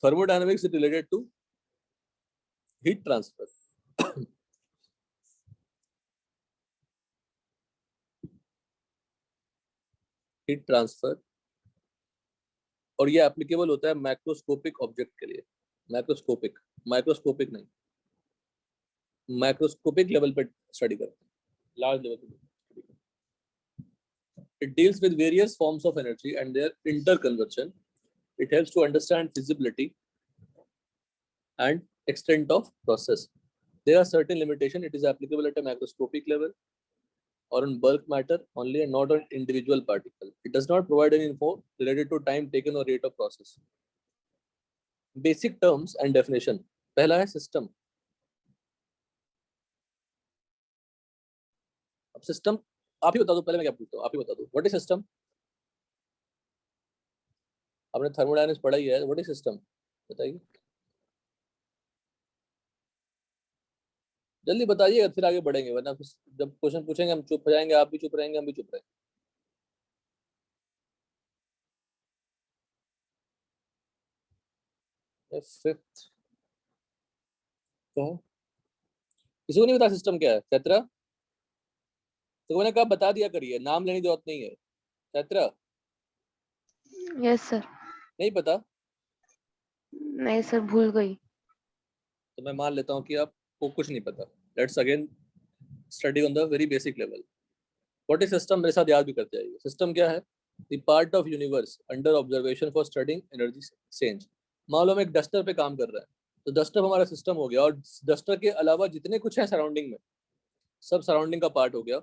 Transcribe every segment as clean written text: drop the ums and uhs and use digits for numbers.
Thermodynamics is related to heat transfer. Heat transfer, और ये applicable होता है मैक्रोस्कोपिक ऑब्जेक्ट के लिए. माइक्रोस्कोपिक नहीं, मैक्रोस्कोपिक लेवल पे स्टडी करते हैं, लार्ज लेवल पे स्टडी करते हैं. It deals with various forms of energy and their interconversion. It helps to understand feasibility and extent of process. There are certain limitations. It is applicable at a macroscopic level or on bulk matter only and not on individual particle. It does not provide any info related to time taken or rate of process. Basic terms and definition. पहला है system. अब system आप ही बता दो, पहले मैं क्या पूछता हूँ, आप ही बता दो. What is system? आपने थर्मोडायनामिक्स पढ़ा ही है. What is system? बताइए, जल्दी बताइएगा, फिर आगे बढ़ेंगे, वरना जब क्वेश्चन पूछेंगे हम चुप हो जाएंगे, आप भी चुप रहेंगे, हम भी चुप रहेंगे. फिफ्थ किसी को नहीं पता सिस्टम क्या है? चैत्रा, तो मैंने कहा बता दिया करिए, नाम लेने की जरूरत नहीं है. Chaitra, yes sir. नहीं पता? नहीं सर, भूल गई. तो मैं मान लेता हूँ कि आपको कुछ नहीं पता. Let's again study on the very basic level. What is system? मेरे साथ याद भी करते जाइए. सिस्टम क्या है? The part of universe under observation for studying energy change. मान लो हम एक डस्टर पे काम कर रहे हैं, तो डस्टर हमारा सिस्टम हो गया, और डस्टर के अलावा जितने कुछ है सराउंडिंग में, सब सराउंडिंग का पार्ट हो गया.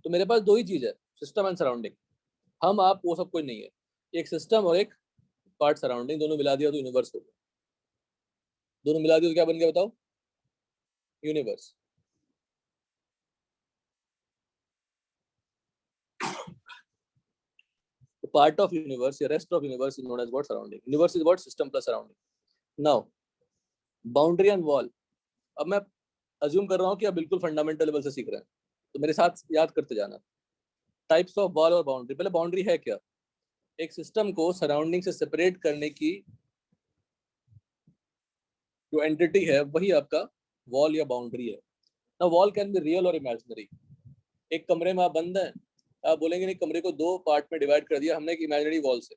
तो मेरे पास दो ही चीज है, सिस्टम एंड सराउंडिंग. हम आप वो सब कोई नहीं है. एक सिस्टम और एक पार्ट सराउंडिंग, दोनों मिला दिया तो यूनिवर्स हो गया. दोनों मिला दिया तो क्या बन गया बताओ? यूनिवर्स. पार्ट ऑफ यूनिवर्स या rest of universe is known as what? Surrounding. Universe is what? System plus surrounding. Now boundary and wall. अब मैं अज्यूम कर रहा हूँ कि आप बिल्कुल फंडामेंटल लेवल से सीख रहे हैं, तो मेरे साथ याद करते जाना. टाइप्स ऑफ वॉल और बाउंड्री. पहले बाउंड्री है क्या? एक सिस्टम को सराउंडिंग से सेपरेट करने की जो एंटिटी है वही आपका वॉल या बाउंड्री है. ना वॉल कैन बी रियल और इमेजिनरी. एक कमरे में आप बंद हैं, आप बोलेंगे नहीं कमरे को दो पार्ट में डिवाइड कर दिया हमने एक इमेजिनरी वॉल से.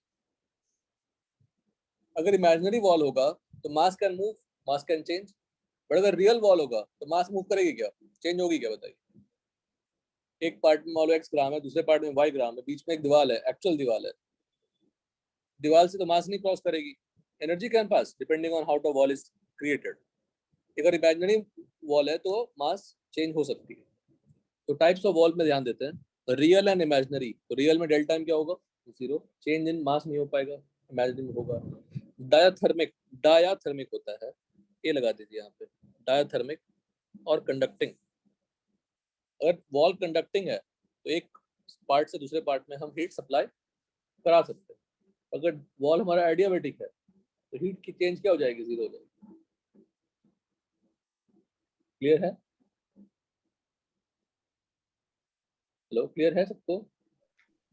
अगर इमेजिनरी वॉल होगा तो मास can move, mass can change. But अगर रियल वॉल होगा तो मास मूव करेगी क्या? चेंज होगी क्या? बताइए. एक पार्ट में मान लो x ग्राम है, दूसरे पार्ट में y ग्राम है, बीच में एक दीवार है, एक्चुअल दीवार है. दीवार से तो मास नहीं क्रॉस करेगी. Energy can pass depending on how the wall is created. अगर इमेजिनरी वॉल है तो मास चेंज हो सकती है. तो टाइप्स ऑफ वॉल में ध्यान देते हैं. Real and imaginary. तो रियल में डेल्टा क्या होगा? जीरो. चेंज इन मास नहीं हो पाएगा. इमेजिनरी में होगा. डायाथर्मिक होता है, ये लगा दीजिए यहाँ पे. डायाथर्मिक और कंडक्टिंग. अगर वॉल कंडक्टिंग है तो एक पार्ट से दूसरे पार्ट में हम हीट सप्लाई करा सकते हैं. अगर वॉल हमारा एडियाबैटिक है तो हीट की चेंज क्या हो जाएगी? जीरो हो जाएगी. क्लियर है? हेलो, क्लियर है सबको?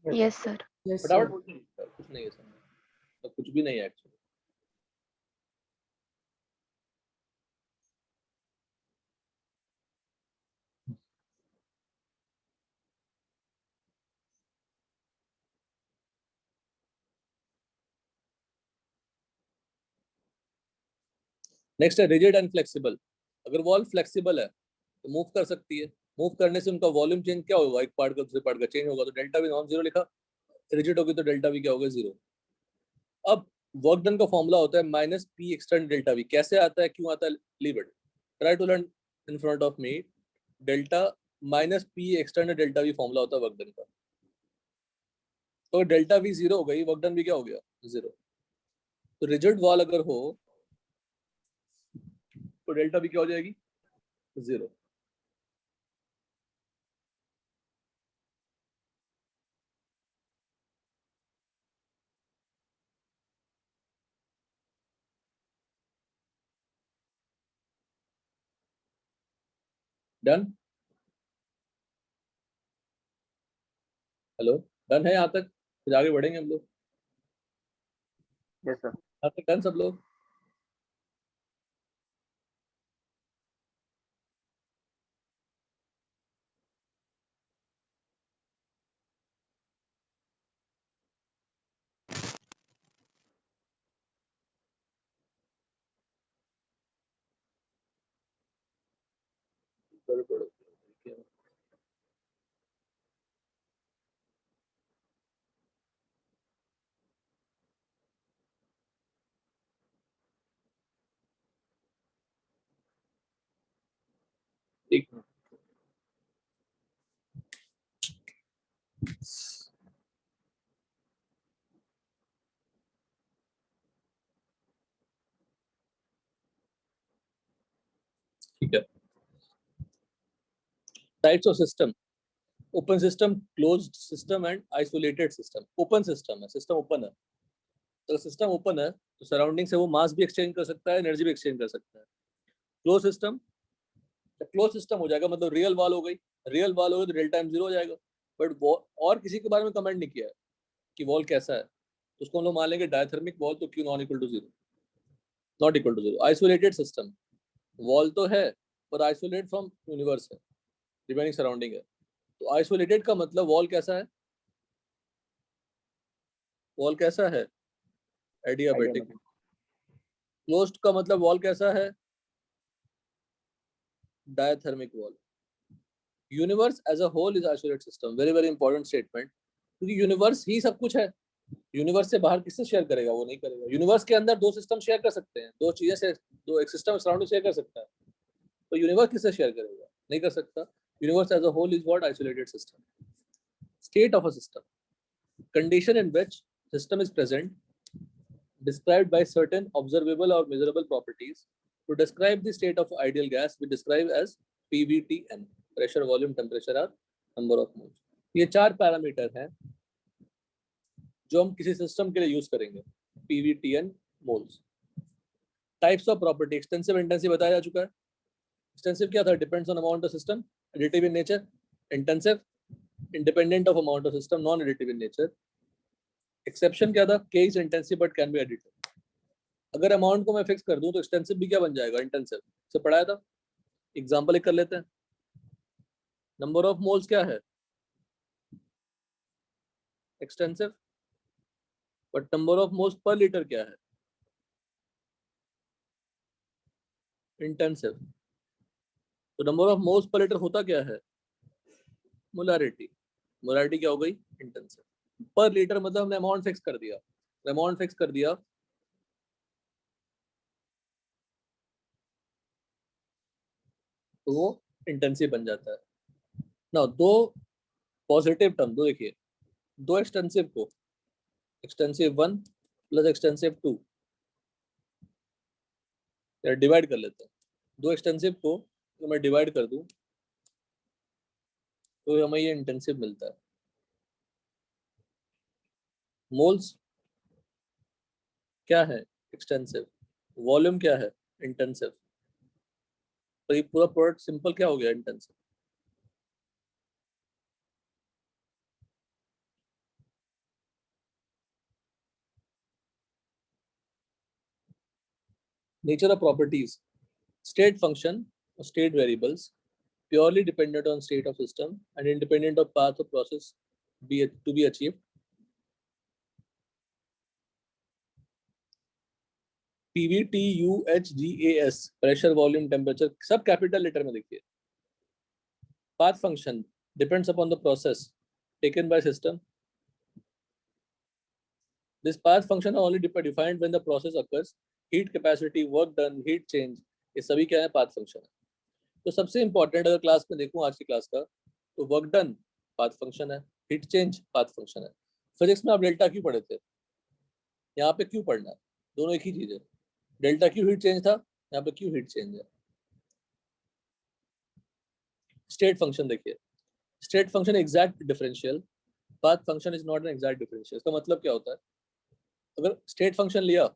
Yes sir. फटाफट बोलिए. कुछ नहीं है सर, तो कुछ भी नहीं है एक्चुअली. नेक्स्ट है रिजिड एंड फ्लेक्सिबल. अगर वॉल फ्लेक्सिबल है तो मूव कर सकती है. मूव करने से उनका वॉल्यूम चेंज क्या होगा? एक पार्ट का दूसरे पार्ट का चेंज होगा. तो डेल्टा वी नॉन जीरो लिखा. रिजिड होगी तो डेल्टा वी क्या होगा? जीरो. अब वर्क डन का फॉर्मूला होता है minus P extend delta V. कैसे आता है, क्यों आता है? Leave it. Try to learn in front of me. Delta minus P extend delta V formula होता है वर्क डन का. तो डेल्टा वी जीरो हो गई, वर्क डन भी क्या हो गया? जीरो. तो रिजिड वॉल अगर हो तो डेल्टा वी क्या हो जाएगी? जीरो. डन? हेलो, डन है यहाँ तक? फिर आगे बढ़ेंगे हम लोग. Yes sir. यहाँ तक डन सब लोग? गड़बड़ हो गया। ठीक है, ठीक है। Types of system, open system, closed system and isolated system. Open system है, सिस्टम ओपन है, तो सिस्टम ओपन है तो सराउंडिंग से वो मास भी एक्सचेंज कर सकता है, एनर्जी भी एक्सचेंज कर सकता है। क्लोज सिस्टम, क्लोज सिस्टम हो जाएगा मतलब रियल वॉल हो गई, रियल वॉल हो गई तो रियल टाइम जीरो हो जाएगा। बट और किसी के बारे में कमेंट नहीं किया है कि वॉल कैसा है, तो उसको हम लोग मान लेंगे डायथर्मिक वॉल, तो Q non equal to zero, not equal to zero. Isolated system, wall तो है पर आइसोलेट फ्रॉम यूनिवर्स है, रिमेनिंग सराउंडिंग है। तो आइसोलेटेड का मतलब वॉल कैसा है, वॉल कैसा है, एडियाबेटिक। क्लोज्ड का मतलब वॉल कैसा है, diathermic wall. Universe as a whole is isolated system, very very important statement, क्योंकि यूनिवर्स ही सब कुछ है। यूनिवर्स से बाहर किससे शेयर करेगा, वो नहीं करेगा। यूनिवर्स के अंदर दो सिस्टम शेयर कर सकते हैं, दो चीजें से दो, एक सिस्टम सराउंडिंग शेयर कर सकता है, तो यूनिवर्स किससे शेयर करेगा, नहीं कर सकता। Universe as a whole is what, isolated system. State of a system, condition in which system is present, described by certain observable or measurable properties. To describe the state of ideal gas, we describe as PVTN, pressure, volume, temperature or number of moles. ये चार parameter हैं जो हम किसी system के लिए use करेंगे, PVTN, moles. Types of property, extensive, intensive बताया जा चुका है। एक्सटेंसिव क्या था, depends on amount of system, additive in nature. Intensive, independent of amount of system, non additive in nature. Exception क्या था, के is intensive but can be additive. अगर अमाउंट को मैं फिक्स कर दूं तो एक्सटेंसिव भी क्या बन जाएगा, इंटेंसिव। से पढ़ाया था, एग्जांपल एक कर लेते हैं। नंबर ऑफ मोल्स क्या है, extensive, but number of moles per litre क्या है, इंटेंसिव। तो number of moles per litre होता क्या है, मोलारिटी। मोलारिटी क्या हो गई, इंटेंसिव। पर लीटर मतलब हमने अमाउंट फिक्स कर दिया, अमाउंट फिक्स कर दिया तो वो इंटेंसिव बन जाता है ना। दो पॉजिटिव टर्म, दो देखिए, दो एक्सटेंसिव को, एक्सटेंसिव 1 प्लस एक्सटेंसिव 2, डिवाइड कर लेते हैं। दो एक्सटेंसिव को तो मैं डिवाइड कर दूं तो हमें ये इंटेंसिव मिलता है। मोल्स क्या है, एक्सटेंसिव। वॉल्यूम क्या है, इंटेंसिव। तो ये पूरा प्रोडक्ट सिंपल क्या हो गया, intensive. Nature of properties, state function और state variables, purely dependent on state of system and independent of path of process to be achieved. PVTUHGAS, pressure, volume, temperature, सब कैपिटल लेटर में देखिए। path function depends upon the process taken by system. This path function are only defined when the process occurs. Heat capacity, work done, heat change, ये सभी क्या है, path function है। तो सबसे इंपॉर्टेंट अगर क्लास में देखूं आज की क्लास का, तो वर्क डन पाथ फंक्शन है, हीट चेंज पाथ फंक्शन है। फिजिक्स में आप डेल्टा क्यू पढ़े थे, यहाँ पे क्यू पढ़ना है, दोनों एक ही चीज है। डेल्टा क्यू हीट चेंज था, यहाँ पे क्यू हीट चेंज है। स्टेट फंक्शन देखिए, state function exact differential, path function is not an exact differential. इसका मतलब क्या होता है, अगर स्टेट फंक्शन लिया,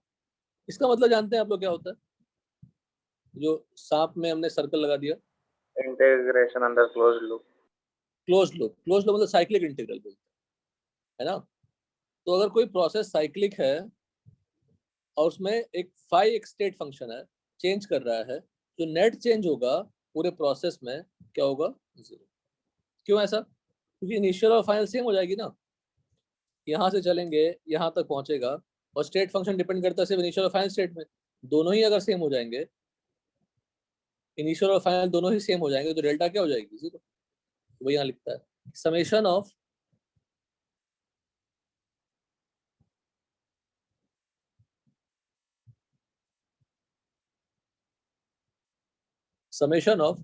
इसका मतलब जानते हैं आप लोग क्या होता है, जो सांप में हमने सर्कल लगा दिया, integration under closed loop. Closed loop, closed loop मतलब साइक्लिक इंटीग्रल बोलते हैं, है ना। तो अगर कोई प्रोसेस साइक्लिक है और उसमें एक फाई एक स्टेट फंक्शन है, चेंज कर रहा है, तो नेट चेंज होगा पूरे प्रोसेस में क्या होगा, जीरो। क्यों ऐसा, क्योंकि इनिशियल और फाइनल सेम हो जाएगी ना। यहाँ से चलेंगे यहाँ तक पहुंचेगा, और स्टेट फंक्शन डिपेंड करता है सिर्फ इनिशियल और फाइनल स्टेट में, दोनों ही अगर सेम हो जाएंगे, इनिशियल और फाइनल दोनों ही सेम हो जाएंगे, तो डेल्टा क्या हो जाएगी? 0। वो यहाँ लिखता है summation of summation of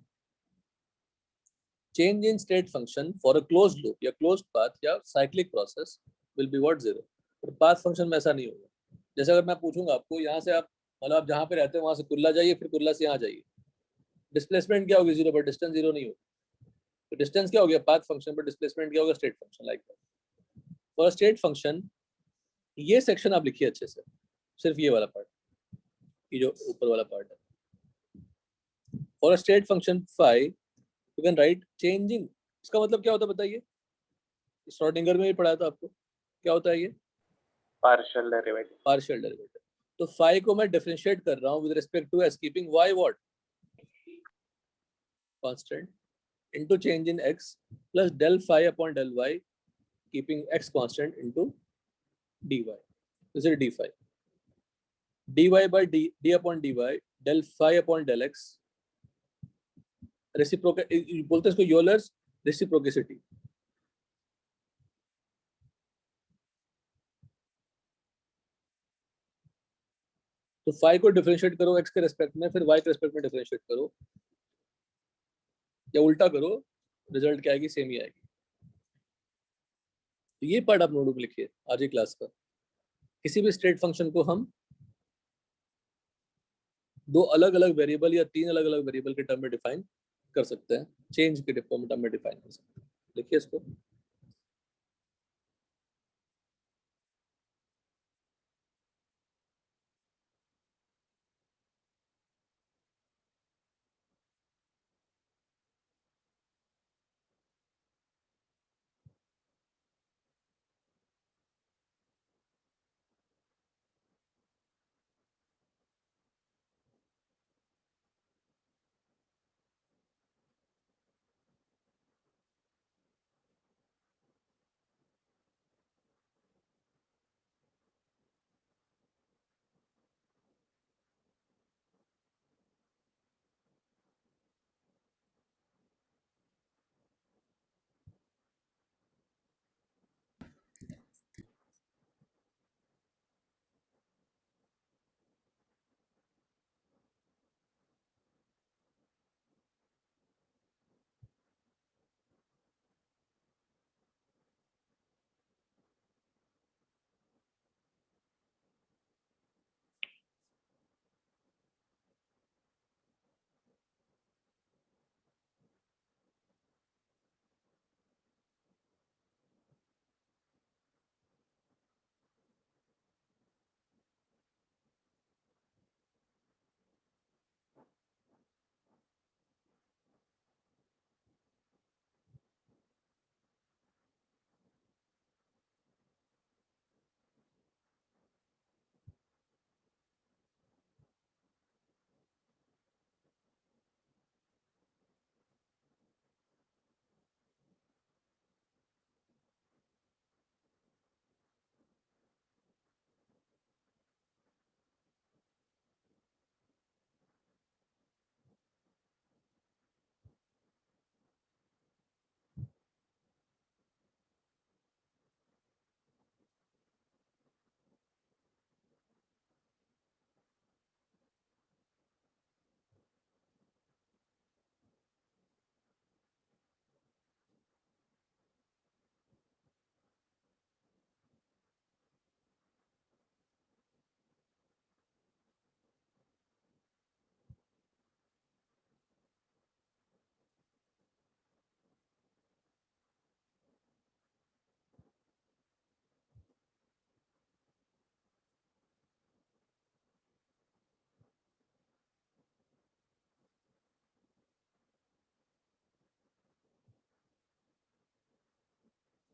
change in state function for a closed loop या closed path या cyclic process will be what 0। और path function में ऐसा नहीं होगा। जैसे अगर मैं पूछूंगा आपको यहाँ से आप मतलब आप जहाँ पे रहते हैं वहां से कुल्ला जाइए, फिर कुल्ला से यहाँ जाइए, डिस्प्लेसमेंट क्या होगी? 0, पर डिस्टेंस 0 नहीं होगा। तो डिस्टेंस क्या हो गया? पाथ फंक्शन, पर डिस्प्लेसमेंट क्या होगा? State function. Like for state function ये सेक्शन आप लिखिए अच्छे से, सिर्फ ये वाला पार्ट, ये जो ऊपर वाला पार्ट है। For a state function phi you can write changing, इसका मतलब क्या होता है बताइए? श्रोडिंगर में भी पढ़ाया था आपको, क्या होता है ये? Partial derivative. Partial derivative. तो फाई को मैं डिफरेंशिएट कर रहा हूँ with respect to S, keeping Y what? Constant, into change in x plus del phi upon del y keeping x constant into dy. This is d phi. dy by d upon dy del phi upon del x reciprocal बोलते हैं इसको Euler's रेसिप्रोकेसिटी। तो phi को differentiate करो x के respect में, फिर y के रेस्पेक्ट में डिफरेंशिएट करो या उल्टा करो, रिजल्ट क्या आएगी? सेम ही आएगी। तो ये पार्ट आप नोटबुक लिखिए आज की क्लास का। किसी भी स्टेट फंक्शन को हम दो अलग अलग वेरिएबल या तीन अलग अलग वेरिएबल के टर्म में डिफाइन कर सकते हैं, चेंज के टर्म में डिफाइन कर सकते हैं। लिखिए इसको।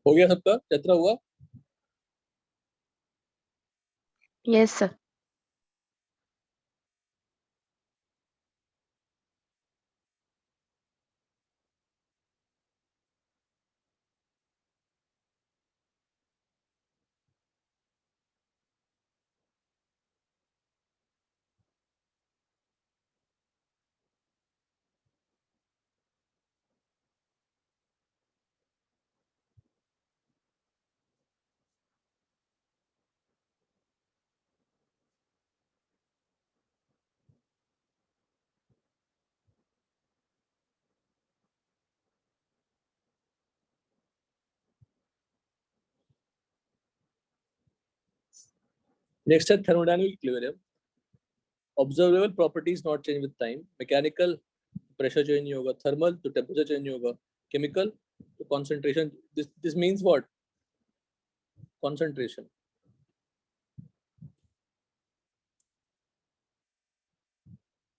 हो गया सबका? चतरा हुआ? Yes, sir. नेक्स्ट है thermodynamic equilibrium. Observable properties not change with time. Mechanical pressure change नहीं होगा, थर्मल तो टेम्परेचर चेंज नहीं होगा, केमिकल तो concentration. This means what? Concentration.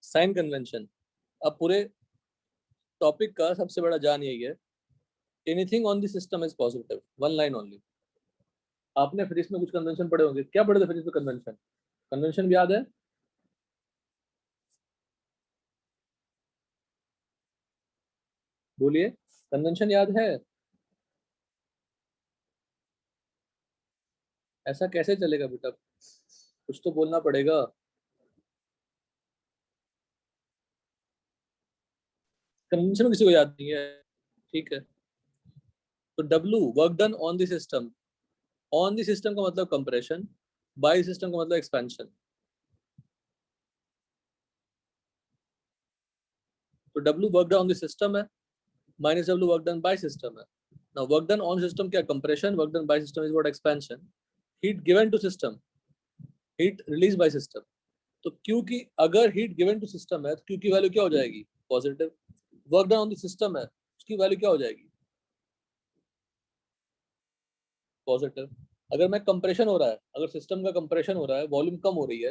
Sign convention. अब पूरे टॉपिक का सबसे बड़ा जान यही है, anything on the system is positive. One line only. आपने फिजिक्स में कुछ कन्वेंशन पढ़े होंगे. क्या पढ़े थे फिजिक्स में? कन्वेंशन. कन्वेंशन भी याद है? बोलिए, कन्वेंशन याद है? ऐसा कैसे चलेगा बेटा, कुछ तो बोलना पड़ेगा. कन्वेंशन किसी को याद नहीं है? ठीक है. तो W work done on the system. On the system का मतलब कंप्रेशन, बाय सिस्टम का मतलब एक्सपेंशन. तो W work done on the system है, minus W work done by system है. Now work done on system क्या? Compression. Work done by system is what? Expansion. Heat given to system, heat release by system. तो Q की अगर heat given to system है तो Q की value क्या हो जाएगी? Positive. Work done on the system है, उसकी वैल्यू क्या हो जाएगी? पॉजिटिव. अगर मैं कंप्रेशन हो रहा है, अगर सिस्टम का कंप्रेशन हो रहा है, वॉल्यूम कम हो रही है,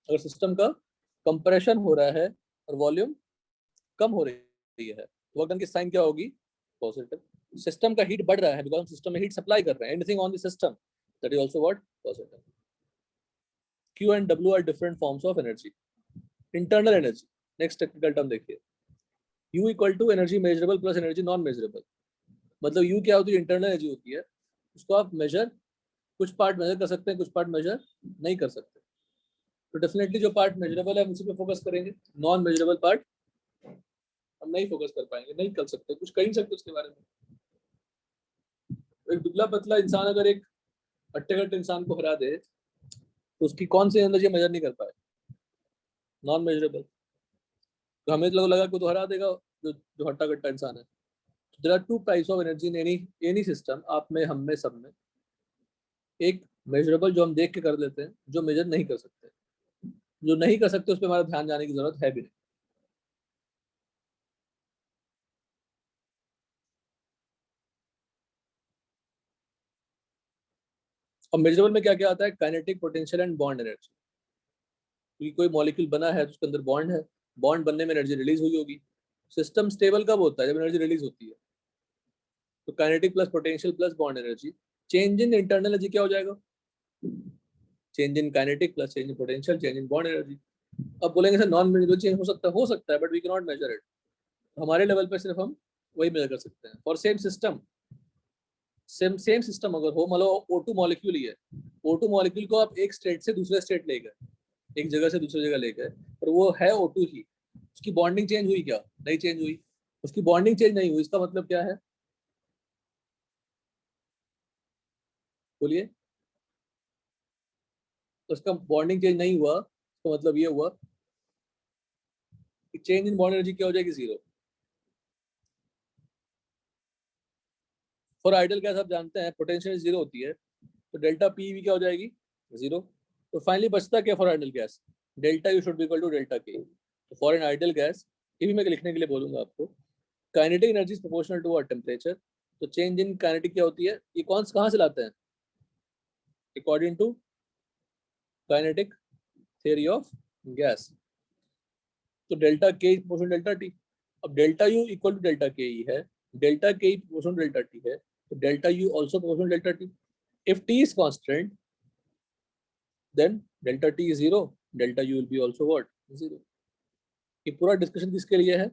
अगर सिस्टम का कंप्रेशन हो रहा है और वॉल्यूम कम हो रही है, वर्क डन की साइन क्या होगी? पॉजिटिव. सिस्टम का हीट बढ़ रहा है बिकॉज हम सिस्टम में हीट सप्लाई कर रहे हैं. Anything on the system, that is also what? Positive. Q and W are different forms of energy. Internal energy. Next technical term देखिए. U equal to energy measurable plus energy non measurable. मतलब U क्या होती है? Internal energy होती है. उसको आप major, कुछ पार्ट मेजर कर सकते हैं, कुछ पार्ट मेजर नहीं कर सकते. तो डेफिनेटली जो पार्ट मेजरेबल है हम उसी पे फोकस करेंगे. नॉन मेजरेबल पार्ट हम नहीं फोकस कर पाएंगे, नहीं कर सकते, कुछ कह नहीं सकते उसके बारे में. एक दुबला पतला इंसान अगर एक हट्टे कट्टे इंसान को हरा दे तो उसकी कौन सी एनर्जी मेजर नहीं कर पाए? Non measurable. तो हमें तो लगा कि तो हरा देगा जो जो हट्टा कट्टा इंसान है. There are two types of energy in any any system. आप में, हम में, सब में. एक मेजरेबल जो हम देख के कर लेते हैं, जो मेजर नहीं कर सकते. जो नहीं कर सकते उस पर हमारा ध्यान जाने की जरूरत है भी नहीं. अब मेजरेबल में क्या क्या आता है? Kinetic, potential and bond energy. क्योंकि कोई मॉलिक्यूल बना है तो उसके अंदर बॉन्ड है, बॉन्ड बनने में एनर्जी रिलीज हुई होगी. सिस्टम स्टेबल कब होता है? जब एनर्जी रिलीज होती है. तो kinetic plus potential plus bond energy. Change in internal energy क्या हो जाएगा? Change in kinetic plus change in potential change in bond energy. अब बोलेंगे सर नॉन मेजरेबल चेंज हो सकता है but we cannot measure it. हमारे level पे सिर्फ हम वही मेजर कर सकते हैं. For same system, same system अगर हो, मान लो O2 मॉलिक्यूल ही है. O2 मॉलिक्यूल को आप एक स्टेट से दूसरे स्टेट ले गए, एक जगह से दूसरी जगह ले गए, और वो है O2 ही. उसकी बॉन्डिंग चेंज हुई क्या? नहीं चेंज हुई. उसकी बॉन्डिंग चेंज नहीं हुई, इसका मतलब क्या है? बोलिए. तो उसका बॉन्डिंग चेंज नहीं हुआ, तो मतलब ये हुआ कि चेंज इन बॉन्ड एनर्जी क्या हो जाएगी? जीरो. फॉर आइडियल गैस आप जानते हैं पोटेंशियल जीरो होती है, तो डेल्टा पी भी क्या हो जाएगी? जीरो. तो फाइनली बचता क्या for ideal gas? Delta U should be equal to delta K. तो फॉर एन आइडियल गैस, ये भी मैं लिखने के लिए बोलूंगा आपको, kinetic energy is proportional to what? Temperature. तो चेंज इन काइनेटिक क्या होती है? ये कौन कहाँ से लाते हैं? According to kinetic theory of gas. तो delta K proportional delta T. अब delta U equal to delta K ही है, delta K proportional delta T है, तो delta you also proportional delta T. If T is constant then delta t is zero, delta u will be also what? Zero. ये पूरा discussion किसके लिए है?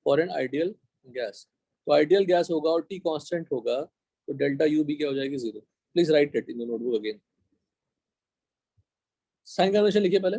For an ideal gas. तो ideal gas होगा और टी कांस्टेंट होगा, तो डेल्टा यू भी क्या हो जाएगी? Zero. Please write it in the notebook again. Sign convention लिखिए पहले.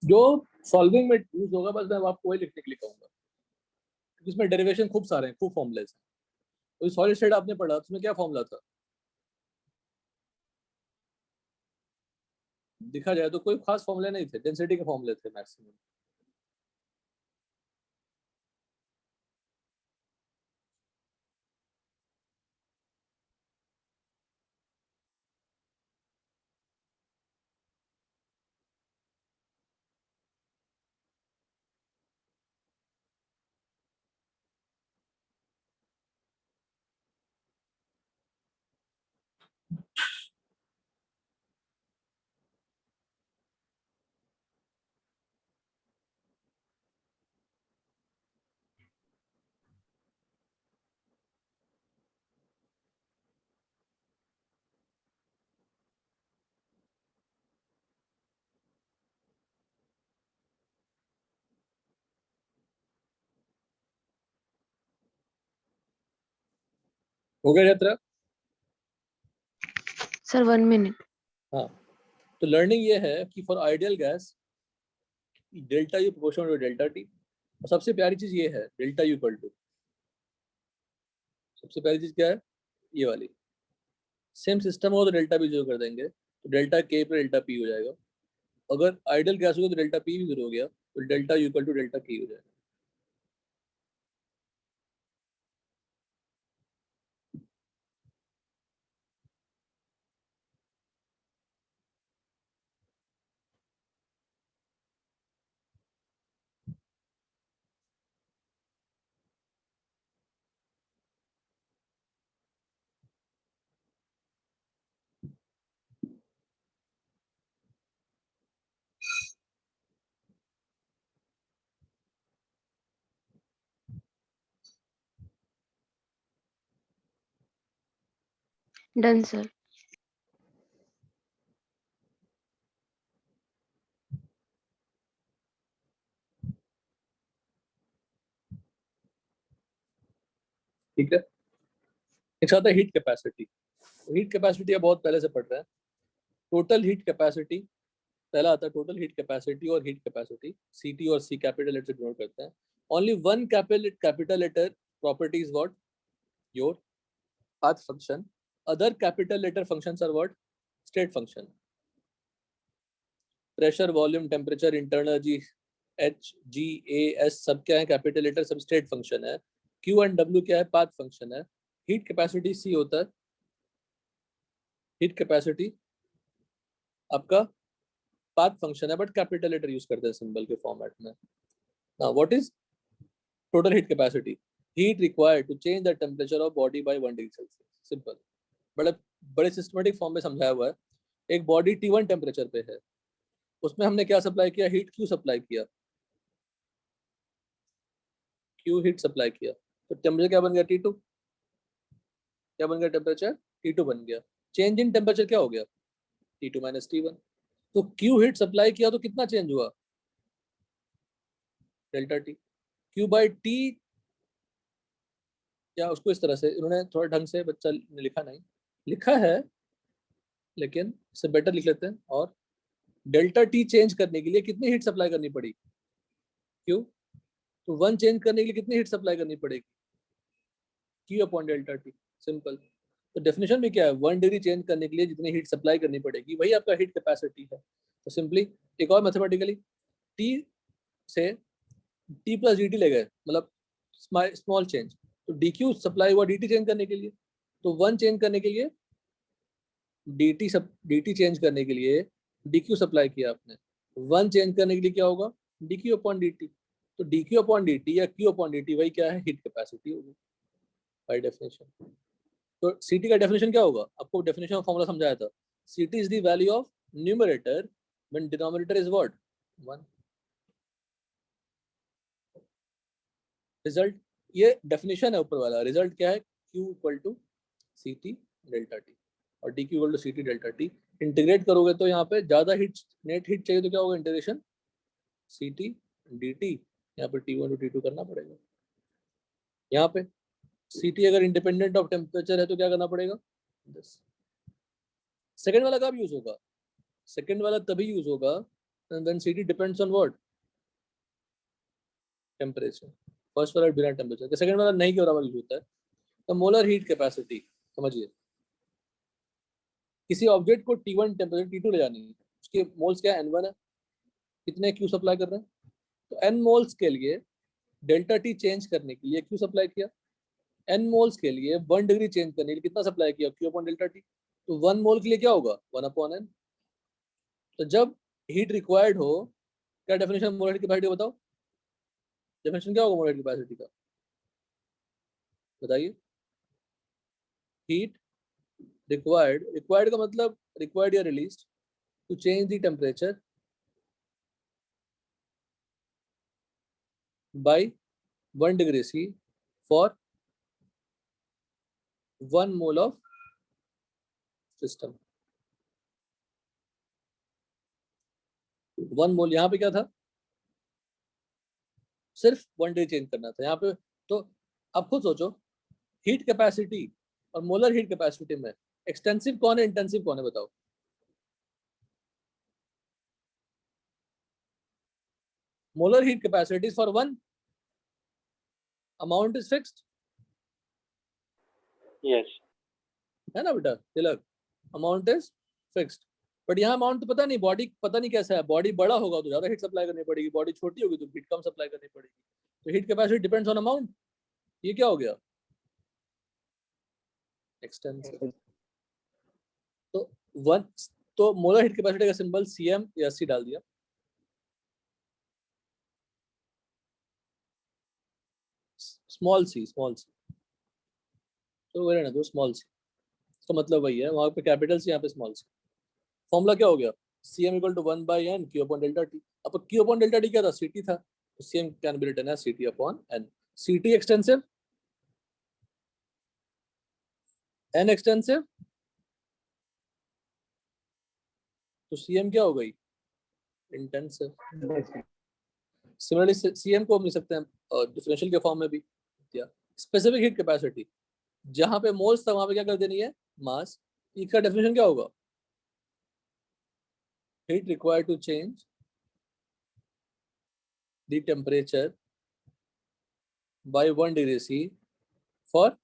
जो सॉल्विंग में यूज होगा बस मैं आपको वही लिखने के लिए कहूंगा, इसमें डेरिवेशन खूब सारे हैं, खूब फॉर्मूलेस हैं। तो सॉलिड स्टेट आपने पढ़ा, उसमें क्या फॉर्मूला था? दिखा जाए तो कोई खास फॉर्मूले नहीं थे, डेंसिटी के फॉर्मूले थे मैक्सिमम। हो गया यात्रा? Sir, 1 minute. हाँ, तो लर्निंग ये है कि for ideal gas delta U proportional to delta T, और सबसे प्यारी चीज ये है डेल्टा यू इक्वल टू, सबसे पहली चीज क्या है ये वाली, सेम सिस्टम हो तो डेल्टा भी जीरो कर देंगे, तो डेल्टा के पर डेल्टा पी हो जाएगा। अगर आइडियल गैस होगा तो डेल्टा पी भी जीरो हो गया, तो delta U equal to delta K हो जाएगा। Done, sir. ठीक है, एक आता है हीट कैपेसिटी। हीट कैपेसिटी बहुत पहले से पढ़ रहे हैं। टोटल हीट कैपेसिटी पहला आता है, टोटल हीट कैपेसिटी और हीट कैपेसिटी सीटी और सी कैपिटल लेटर से डिनोट करते हैं। Only one capital letter property is what, your path function. Other capital letter functions are what? State function. Pressure, volume, temperature, internal energy, H G A S सब क्या है? Capital letter, सब state function है। Q and W क्या है? Path function है। Heat capacity C होता है, हीट कैपेसिटी आपका पाथ फंक्शन है, बट कैपिटल लेटर यूज करते हैं सिंबल के फॉर्मेट में। Now what is total heat capacity? Heat required to change the temperature of body by 1 degree Celsius. Simple, बड़े बड़े सिस्टमेटिक फॉर्म में समझाया हुआ है। एक बॉडी T1 टेम्परेचर पे है, उसमें हमने क्या सप्लाई किया? हीट क्यू सप्लाई किया, क्यू हीट सप्लाई किया, तो टेम्परेचर क्या बन गया? T2। क्या बन गया? टेम्परेचर T2 बन गया। चेंज इन टेम्परेचर क्या हो गया? T2 minus T1। तो क्यू हीट सप्लाई किया तो कितना चेंज हुआ? Delta T. Q by T, या उसको इस तरह से इन्होंने थोड़ा ढंग से बच्चा ने लिखा नहीं, लिखा है लेकिन इससे बेटर लिख लेते हैं। और डेल्टा टी चेंज करने के लिए कितनी हीट सप्लाई करनी पड़ी? क्यू। तो 1 चेंज करने के लिए कितनी हीट सप्लाई करनी पड़ेगी? Q upon delta T. Simple. तो डेफिनेशन में क्या है? 1 डिग्री चेंज करने के लिए जितनी हीट सप्लाई करनी पड़ेगी वही आपका हीट कैपेसिटी है। तो सिंपली एक और मैथमेटिकली, टी से टी प्लस डी टी ले गए, मतलब स्मॉल चेंज, तो डी क्यू सप्लाई हुआ डी टी चेंज करने के लिए। तो 1 चेंज करने के लिए डी टी चेंज करने के लिए डी क्यू सप्लाई किया आपने। 1 चेंज करने के लिए क्या होगा? D Q upon D T. तो D Q upon D T या क्यू अपॉन डी टी वही क्या है? हीट कैपेसिटी होगी बाय डेफिनेशन। तो Ct का डेफिनेशन क्या होगा? आपको डेफिनेशन ऑफ फॉर्मूला समझाया था। Ct is the value of numerator when denominator is what? 1। Result, ये डेफिनेशन है ऊपर वाला। रिजल्ट क्या है? Q equal to Ct delta T और D Q equal to Ct delta T. Integrate करोगे तो यहाँ पे ज्यादा हीट, नेट हीट चाहिए तो क्या होगा? इंटीग्रेशन Ct dt, यहाँ पे T1 टू T2 करना पड़ेगा। यहाँ पे Ct अगर इंडिपेंडेंट ऑफ टेम्परेचर है तो क्या करना पड़ेगा? सेकेंड वाला कब यूज होगा? सेकेंड वाला तभी यूज होगा and then Ct depends on what? Temperature. First वाला बिना टेम्परेचर के, सेकंड वाला नहीं के बराबर यूज होता है। तो मोलर हीट कैपेसिटी समझिए, किसी ऑब्जेक्ट को T1 टेम्परेचर T2 ले जानी है, उसके मोल्स क्या है? N1 है, कितने क्यू सप्लाई कर रहे हैं? तो N मोल्स के लिए डेल्टा T चेंज करने के लिए क्यू सप्लाई किया, N मोल्स के लिए 1 डिग्री चेंज करने के लिए कितना सप्लाई किया? Q upon delta T। तो 1 मोल के लिए क्या होगा? 1 अपॉन N। तो जब हीट रिक्वायर्ड हो, क्या डेफिनेशन मोलर हीट कैपेसिटी बताओ? डेफिनेशन क्या होगा मोलर हीट कैपेसिटी का? बताइए। हीट रिक्वायर्ड का मतलब रिक्वायर्ड या released to change the temperature by 1 degree C for 1 mole of system. 1 mole यहाँ पे क्या था? सिर्फ 1 डिग्री चेंज करना था यहाँ पे। तो अब खुद सोचो, हीट कैपेसिटी और मोलर हीट कैपेसिटी में एक्सटेंसिव कौन है, इंटेंसिव कौन है? बताओ। Molar heat capacity for 1 amount is fixed, Yes. है ना बेटा Tilak? Amount is fixed. But यहाँ अमाउंट तो पता नहीं, बॉडी पता नहीं कैसा है। बॉडी बड़ा होगा तो ज्यादा हीट सप्लाई करनी पड़ेगी, बॉडी छोटी होगी तो हीट कम सप्लाई करनी पड़ेगी। तो heat capacity depends on amount. ये क्या हो गया? एक्सटेंसिव। तो वन, तो मोलर हीट कैपेसिटी का सिंबल Cm या C डाल दिया। स्मॉल सी तो वही ना, तो स्मॉल सी इसका मतलब वही है, वहां पे कैपिटल सी, यहाँ पे स्मॉल सी। फॉर्मूला क्या हो गया? Cm equal to 1 by n Q upon delta T. अब Q अपॉन डेल्टा टी क्या था? Ct था, तो Cm can be written as Ct upon n। Ct extensive, n extensive, तो Cm क्या हो गई? इंटेंसिव। सिमिलरली Cm को हम लिख सकते हैं डिफरेंशियल के फॉर्म में भी। स्पेसिफिक हीट कैपेसिटी, जहां पे मोल्स था वहां पे क्या कर देनी है? मास। इसका डेफिनेशन क्या होगा? Heat required to change the temperature by 1 degree C for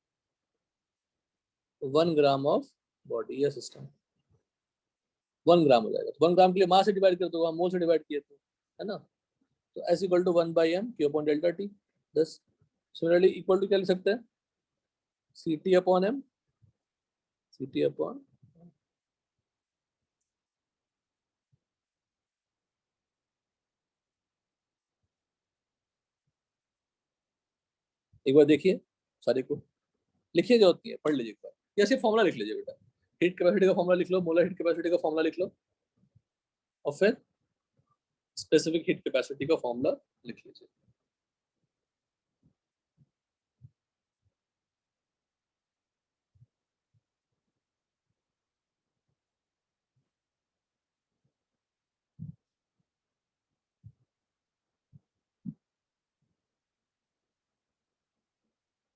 1 gram of body या सिस्टम। 1 ग्राम हो जाएगा, तो 1 ग्राम के लिए मास से डिवाइड कर दो, वहां मोल से डिवाइड किए तो, है ना? तो S equal to 1 by m Q upon delta T। दस सिमिलरली इक्वल टू क्या लिख सकते हैं? Ct upon m, Ct upon, एक बार देखिए सारे को, लिखिए जो होती है पढ़ लीजिए एक बार, या सिर्फ फॉर्मूला लिख लीजिए बेटा। हीट कैपेसिटी का फॉर्मूला लिख लो, मोलर हीट कैपेसिटी का फॉर्मूला लिख लो, और फिर स्पेसिफिक हीट कैपेसिटी का फॉर्मूला लिख लीजिए।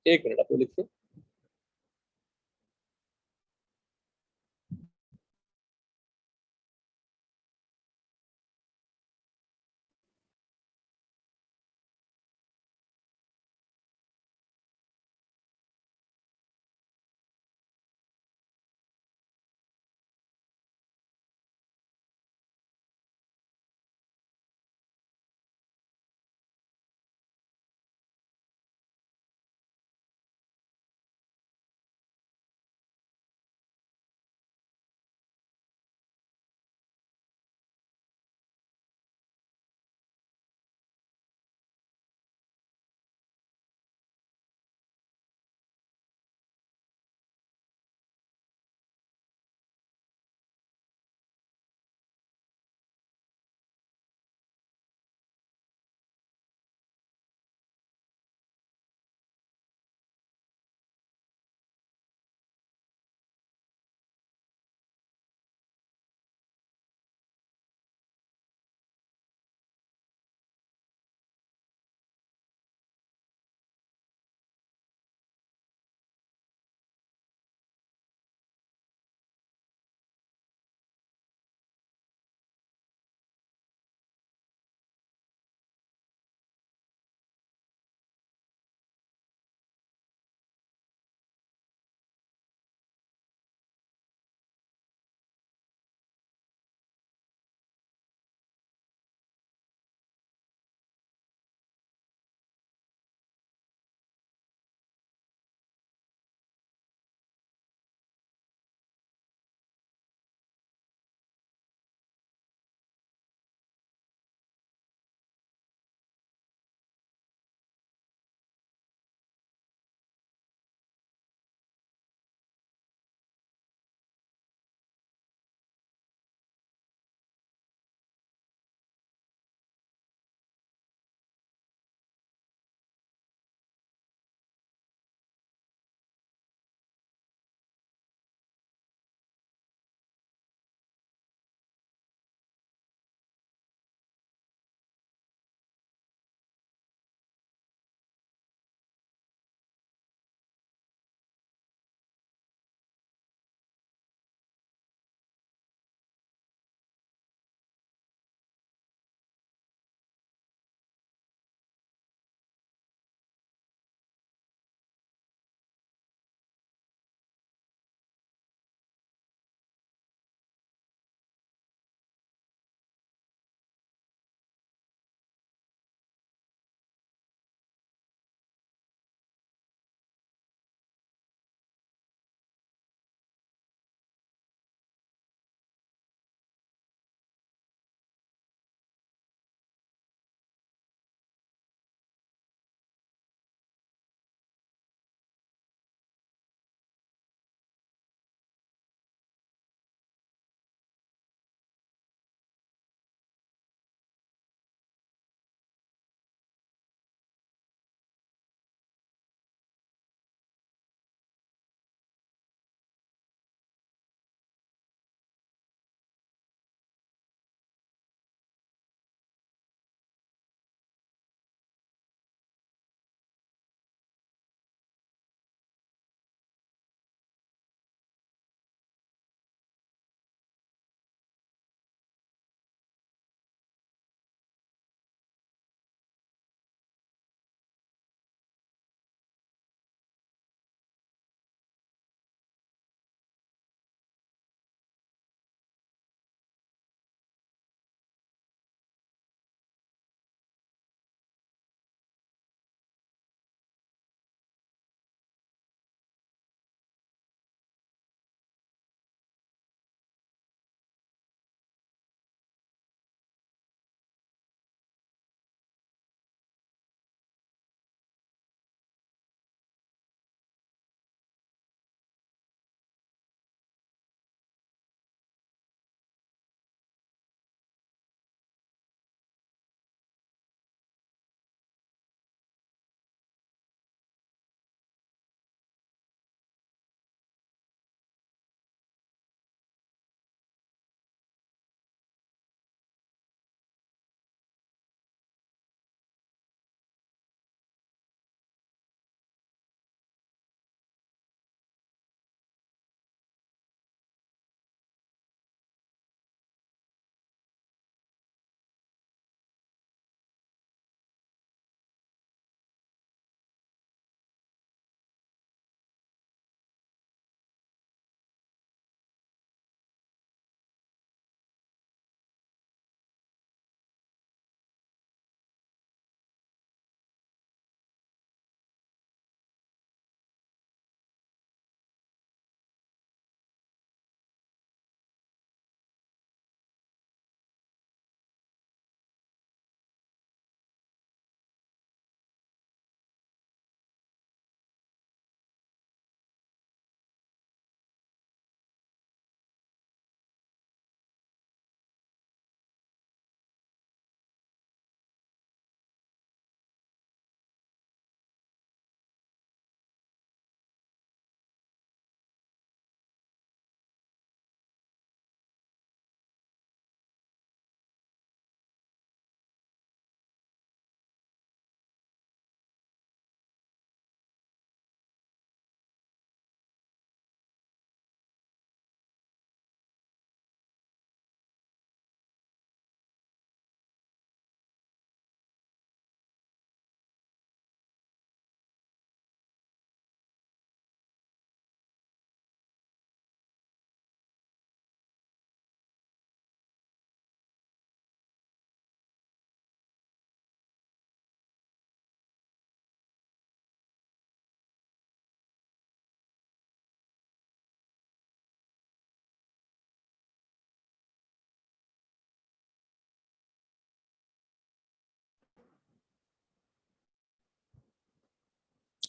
एक मिनट आप लिखिए।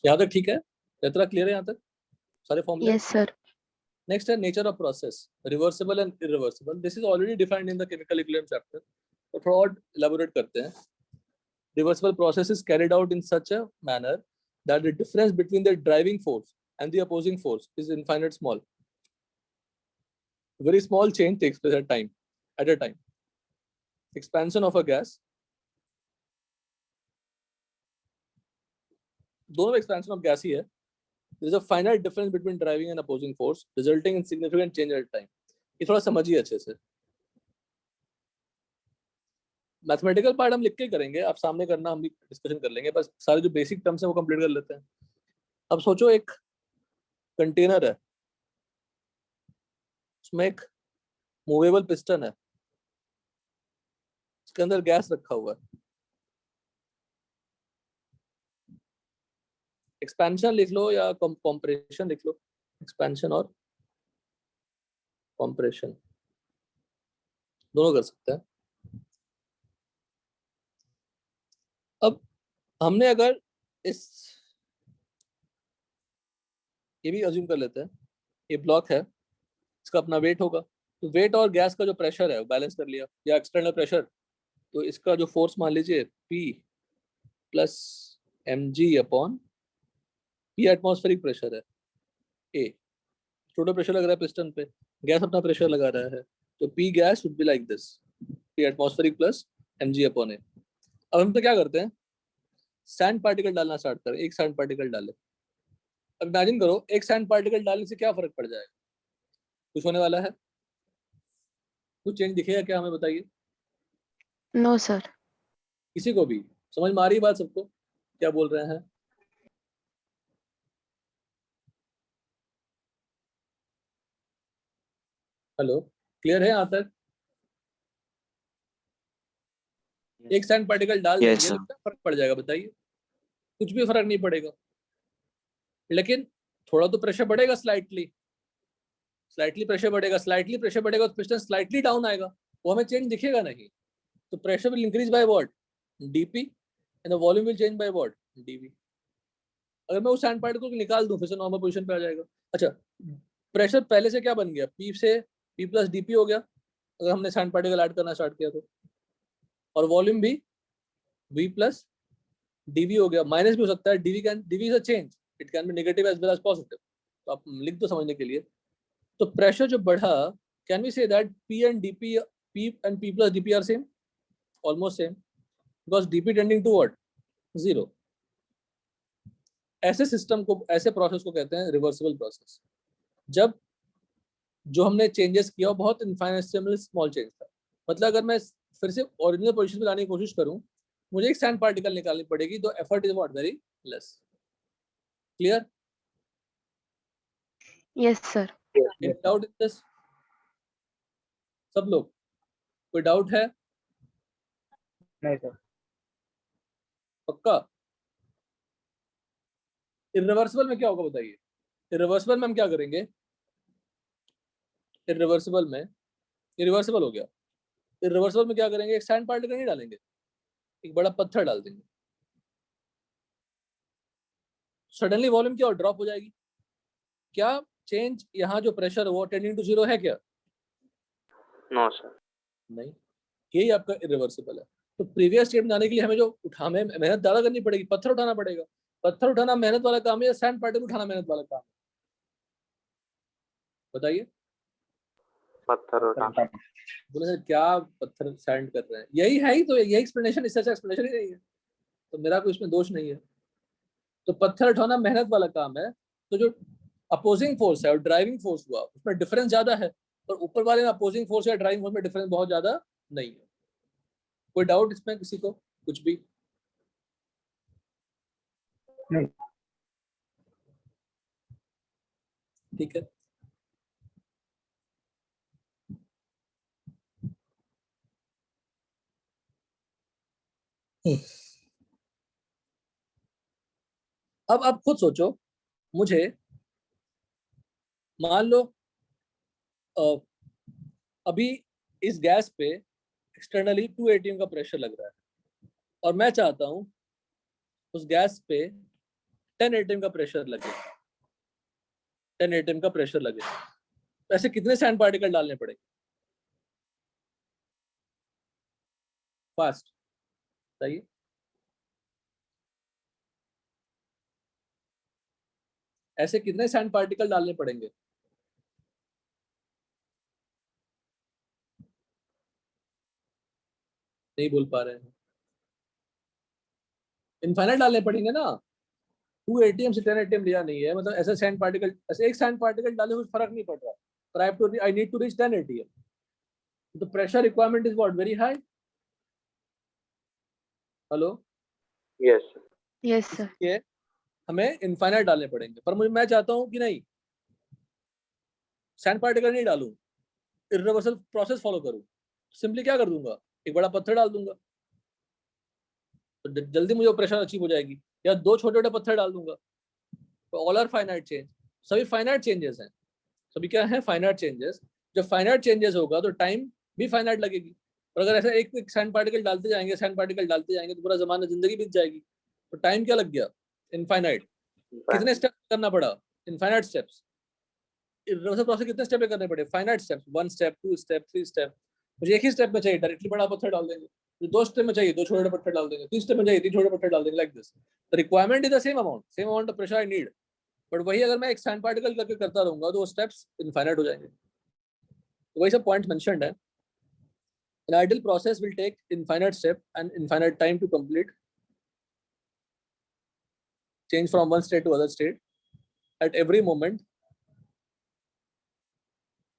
यहाँ तक ठीक है? इतना क्लियर है यहाँ तक सारे फॉर्मूले? Yes, sir. नेक्स्ट है nature of process, reversible and irreversible. This is already defined in the chemical equilibrium chapter, तो थोड़ा और इलैबोरेट करते हैं. Reversible process is carried out in such a manner that the difference between the driving force and the opposing force is infinite small. Very small change takes place at a time. Expansion of a gas. दोनों expansion of gas ही है. There is a finite difference between driving and opposing force, resulting in significant change at a time. ये थोड़ा समझिए अच्छे से. Mathematical part हम लिख के करेंगे, आप सामने करना, हम भी डिस्कशन कर लेंगे. बस सारे जो बेसिक टर्म्स हैं वो कंप्लीट कर लेते हैं. अब सोचो एक कंटेनर है, उसमें एक मूवेबल पिस्टन है, उसके अंदर गैस रखा हुआ है. एक्सपेंशन लिख लो या कंप्रेशन लिख लो. एक्सपेंशन और कंप्रेशन दोनों कर सकते हैं. अब हमने अगर ये भी अज्यूम कर लेते हैं, ये ब्लॉक है, इसका अपना वेट होगा, तो वेट और गैस का जो प्रेशर है वो बैलेंस कर लिया, या एक्सटर्नल प्रेशर, तो इसका जो फोर्स मान लीजिए P plus mg upon P atmospheric pressure है A. टोटल प्रेशर लग रहा है पिस्टन पे, गैस अपना प्रेशर लगा रहा है, तो P gas would be like this, P atmospheric plus mg upon A. अब हम तो क्या करते हैं, सैंड पार्टिकल डालना स्टार्ट करें. एक सैंड पार्टिकल डाले. अब इमेजिन करो एक सैंड पार्टिकल डालने से क्या फर्क पड़ जाएगा? कुछ होने वाला है? कुछ चेंज दिखेगा क्या, हमें बताइए. No, sir. किसी को भी समझ में आ रही बात? सबको क्या बोल रहे हैं? हेलो, क्लियर है यहाँ तक? एक सैंड पार्टिकल डाल Yes, देंगे sir. तो क्या फर्क पड़ जाएगा बताइए? कुछ भी फर्क नहीं पड़ेगा, लेकिन थोड़ा तो प्रेशर बढ़ेगा, स्लाइटली प्रेशर बढ़ेगा, तो पिस्टन स्लाइटली डाउन आएगा, वो हमें चेंज दिखेगा नहीं. तो pressure will increase by what? dp and the volume will change by what? dv. अगर मैं उस सैंड पार्टिकल को निकाल दूं फिर से नॉर्मल पोजीशन पे आ जाएगा. अच्छा, प्रेशर पहले से क्या बन गया? P से P प्लस dp हो गया अगर हमने सैंड पार्टिकल ऐड करना स्टार्ट किया तो, और वॉल्यूम भी V प्लस dv हो गया. माइनस भी हो सकता है, dv is a change, it can be negative as well as positive, तो आप लिख दो समझने के लिए. तो प्रेशर जो बढ़ा, can we say that P and P plus dp are same, almost same, because dp tending to what? 0. ऐसे सिस्टम को, ऐसे प्रोसेस को कहते हैं रिवर्सिबल प्रोसेस. जब जो हमने चेंजेस किया वो बहुत इनफाइनेसिमल स्मॉल चेंज था. मतलब अगर मैं फिर से ओरिजिनल पोजीशन पे लाने की कोशिश करूं, मुझे एक सैंड पार्टिकल निकालनी पड़ेगी, तो effort is what? Very less. Clear? Yes, sir. Doubt in this? सब लोग, कोई डाउट है? नहीं सर. पक्का? इरिवर्सिबल में क्या होगा बताइए? इरिवर्सिबल में हम क्या करेंगे? इरिवर्सिबल में, इरिवर्सिबल हो गया, इरिवर्सिबल में क्या करेंगे? एक सैंड पार्टिकल नहीं डालेंगे, एक बड़ा पत्थर डाल देंगे. सडनली वॉल्यूम क्या ड्रॉप हो जाएगी? क्या चेंज यहाँ जो प्रेशर वो टेंडिंग टू 0 है क्या? No sir. नहीं, यही आपका इरिवर्सिबल है. तो प्रीवियस स्टेट में जाने के लिए हमें जो हमें मेहनत ज्यादा करनी पड़ेगी, पत्थर उठाना पड़ेगा. पत्थर उठाना मेहनत वाला काम है या सैंड पार्टिकल उठाना मेहनत वाला काम है? बताइए. पत्थर उठाना. बोले सर क्या पत्थर सैंड कर रहे हैं? यही है ही तो, यही एक्सप्लेनेशन, इससे अच्छा एक्सप्लेनेशन ही नहीं है, तो मेरा कोई इसमें दोष नहीं है. तो पत्थर उठाना मेहनत वाला काम है, तो जो अपोजिंग फोर्स है और ड्राइविंग फोर्स हुआ उसमें डिफरेंस ज्यादा है, और ऊपर वाले में अपोजिंग फोर्स या ड्राइविंग फोर्स में डिफरेंस बहुत ज्यादा नहीं है. कोई डाउट इसमें किसी को? कुछ भी? नहीं. ठीक है. अब आप खुद सोचो, मुझे मान लो अभी इस गैस पे एक्सटर्नली 2 atm का प्रेशर लग रहा है, और मैं चाहता हूं उस गैस पे 10 एटीएम का प्रेशर लगे, 10 एटीएम का प्रेशर लगे, तो ऐसे कितने सैंड पार्टिकल डालने पड़ेंगे फास्ट, बताइए। ऐसे कितने सैंड पार्टिकल डालने पड़ेंगे? नहीं बोल पा रहे हैं। इनफाइनाइट डालने पड़ेंगे ना, 2 एटीएम से 10 एटीएम लिया नहीं है, मतलब ऐसे सैंड पार्टिकल, ऐसे एक सैंड पार्टिकल डाले कुछ फर्क नहीं पड़ रहा, पर I need to reach 10 atm, तो pressure requirement is what, very high. Hello, yes sir, Yes, sir. इसलिए हमें इनफाइनाइट डालने पड़ेंगे, पर मैं चाहता हूँ कि नहीं, सैंड पार्टिकल नहीं डालूं, इरिवर्सल प्रोसेस फॉलो करूं, सिंपली क्या कर दूंगा, एक बड़ा पत्थर डाल दूंगा, तो जल्दी मुझे प्रेशर अचीव हो जाएगी, या 2 छोटे छोटे पत्थर डाल दूंगा, तो ऑल आर फाइनाइट चेंज, सभी फाइनाइट चेंजेस हैं, सभी क्या है, फाइनाइट चेंजेस। जब फाइनाइट चेंजेस होगा तो टाइम भी फाइनाइट लगेगी, और अगर ऐसा एक सैंड पार्टिकल डालते जाएंगे, सैंड पार्टिकल डालते जाएंगे, तो पूरा जमाना, जिंदगी बीत जाएगी, तो टाइम क्या लग गया, इनफाइनाइट। कितने स्टेप करना पड़ा, इनफाइनाइट स्टेप्स। इरिवर्सल प्रोसेस कितने स्टेप करने पड़े, finite steps, 1 step 2 step 3 step. मुझे एक ही स्टेप में चाहिए, डायरेक्टली बड़ा पत्थर डाल देंगे, जो 2 स्टेप में चाहिए 2 छोटे पत्थर डाल देंगे, 3 स्टेप में चाहिए 3 छोटे पत्थर डाल देंगे, like this. The requirement is the same amount of pressure I need, but वही अगर मैं एक सैंड पार्टिकल करके करता रहूंगा तो वो स्टेप्स इनफाइनाइट हो जाएंगे। तो वही सब पॉइंट मेंशन्ड है। An ideal process will take infinite step and infinite time to complete change from one state to other state. At every moment,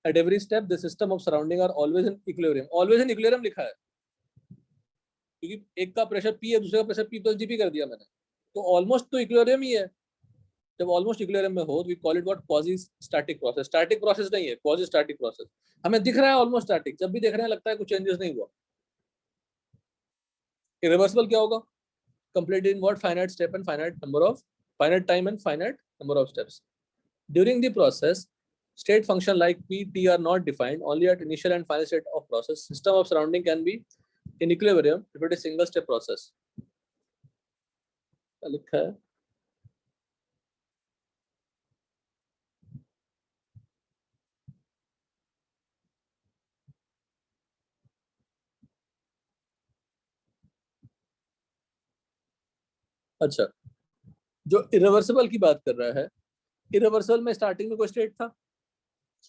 at every step, the system of surrounding are always in equilibrium. Always in equilibrium लिखा है, क्योंकि एक का pressure P है, दूसरे का pressure P plus GP कर दिया मैंने, तो ऑलमोस्ट तो इक्विलिब्रियम ही है। जब ऑलमोस्ट इक्विलिब्रियम में हो, we call it what, quasi static process. Static process नहीं है, क्वाजी स्टैटिक प्रोसेस। हमें दिख रहा है ऑलमोस्ट स्टैटिक, जब भी देख रहे हैं लगता है कुछ चेंजेस नहीं हुआ। इरिवर्सिबल क्या होगा, completed in what, finite step and finite number of, finite time and finite number of steps. During the process, state function like P, T are not defined, only at initial and final state of process. System of surrounding can be in equilibrium if it is single step process. लिखा है अच्छा, जो irreversible की बात कर रहा है, irreversible में स्टार्टिंग में कोई स्टेट था,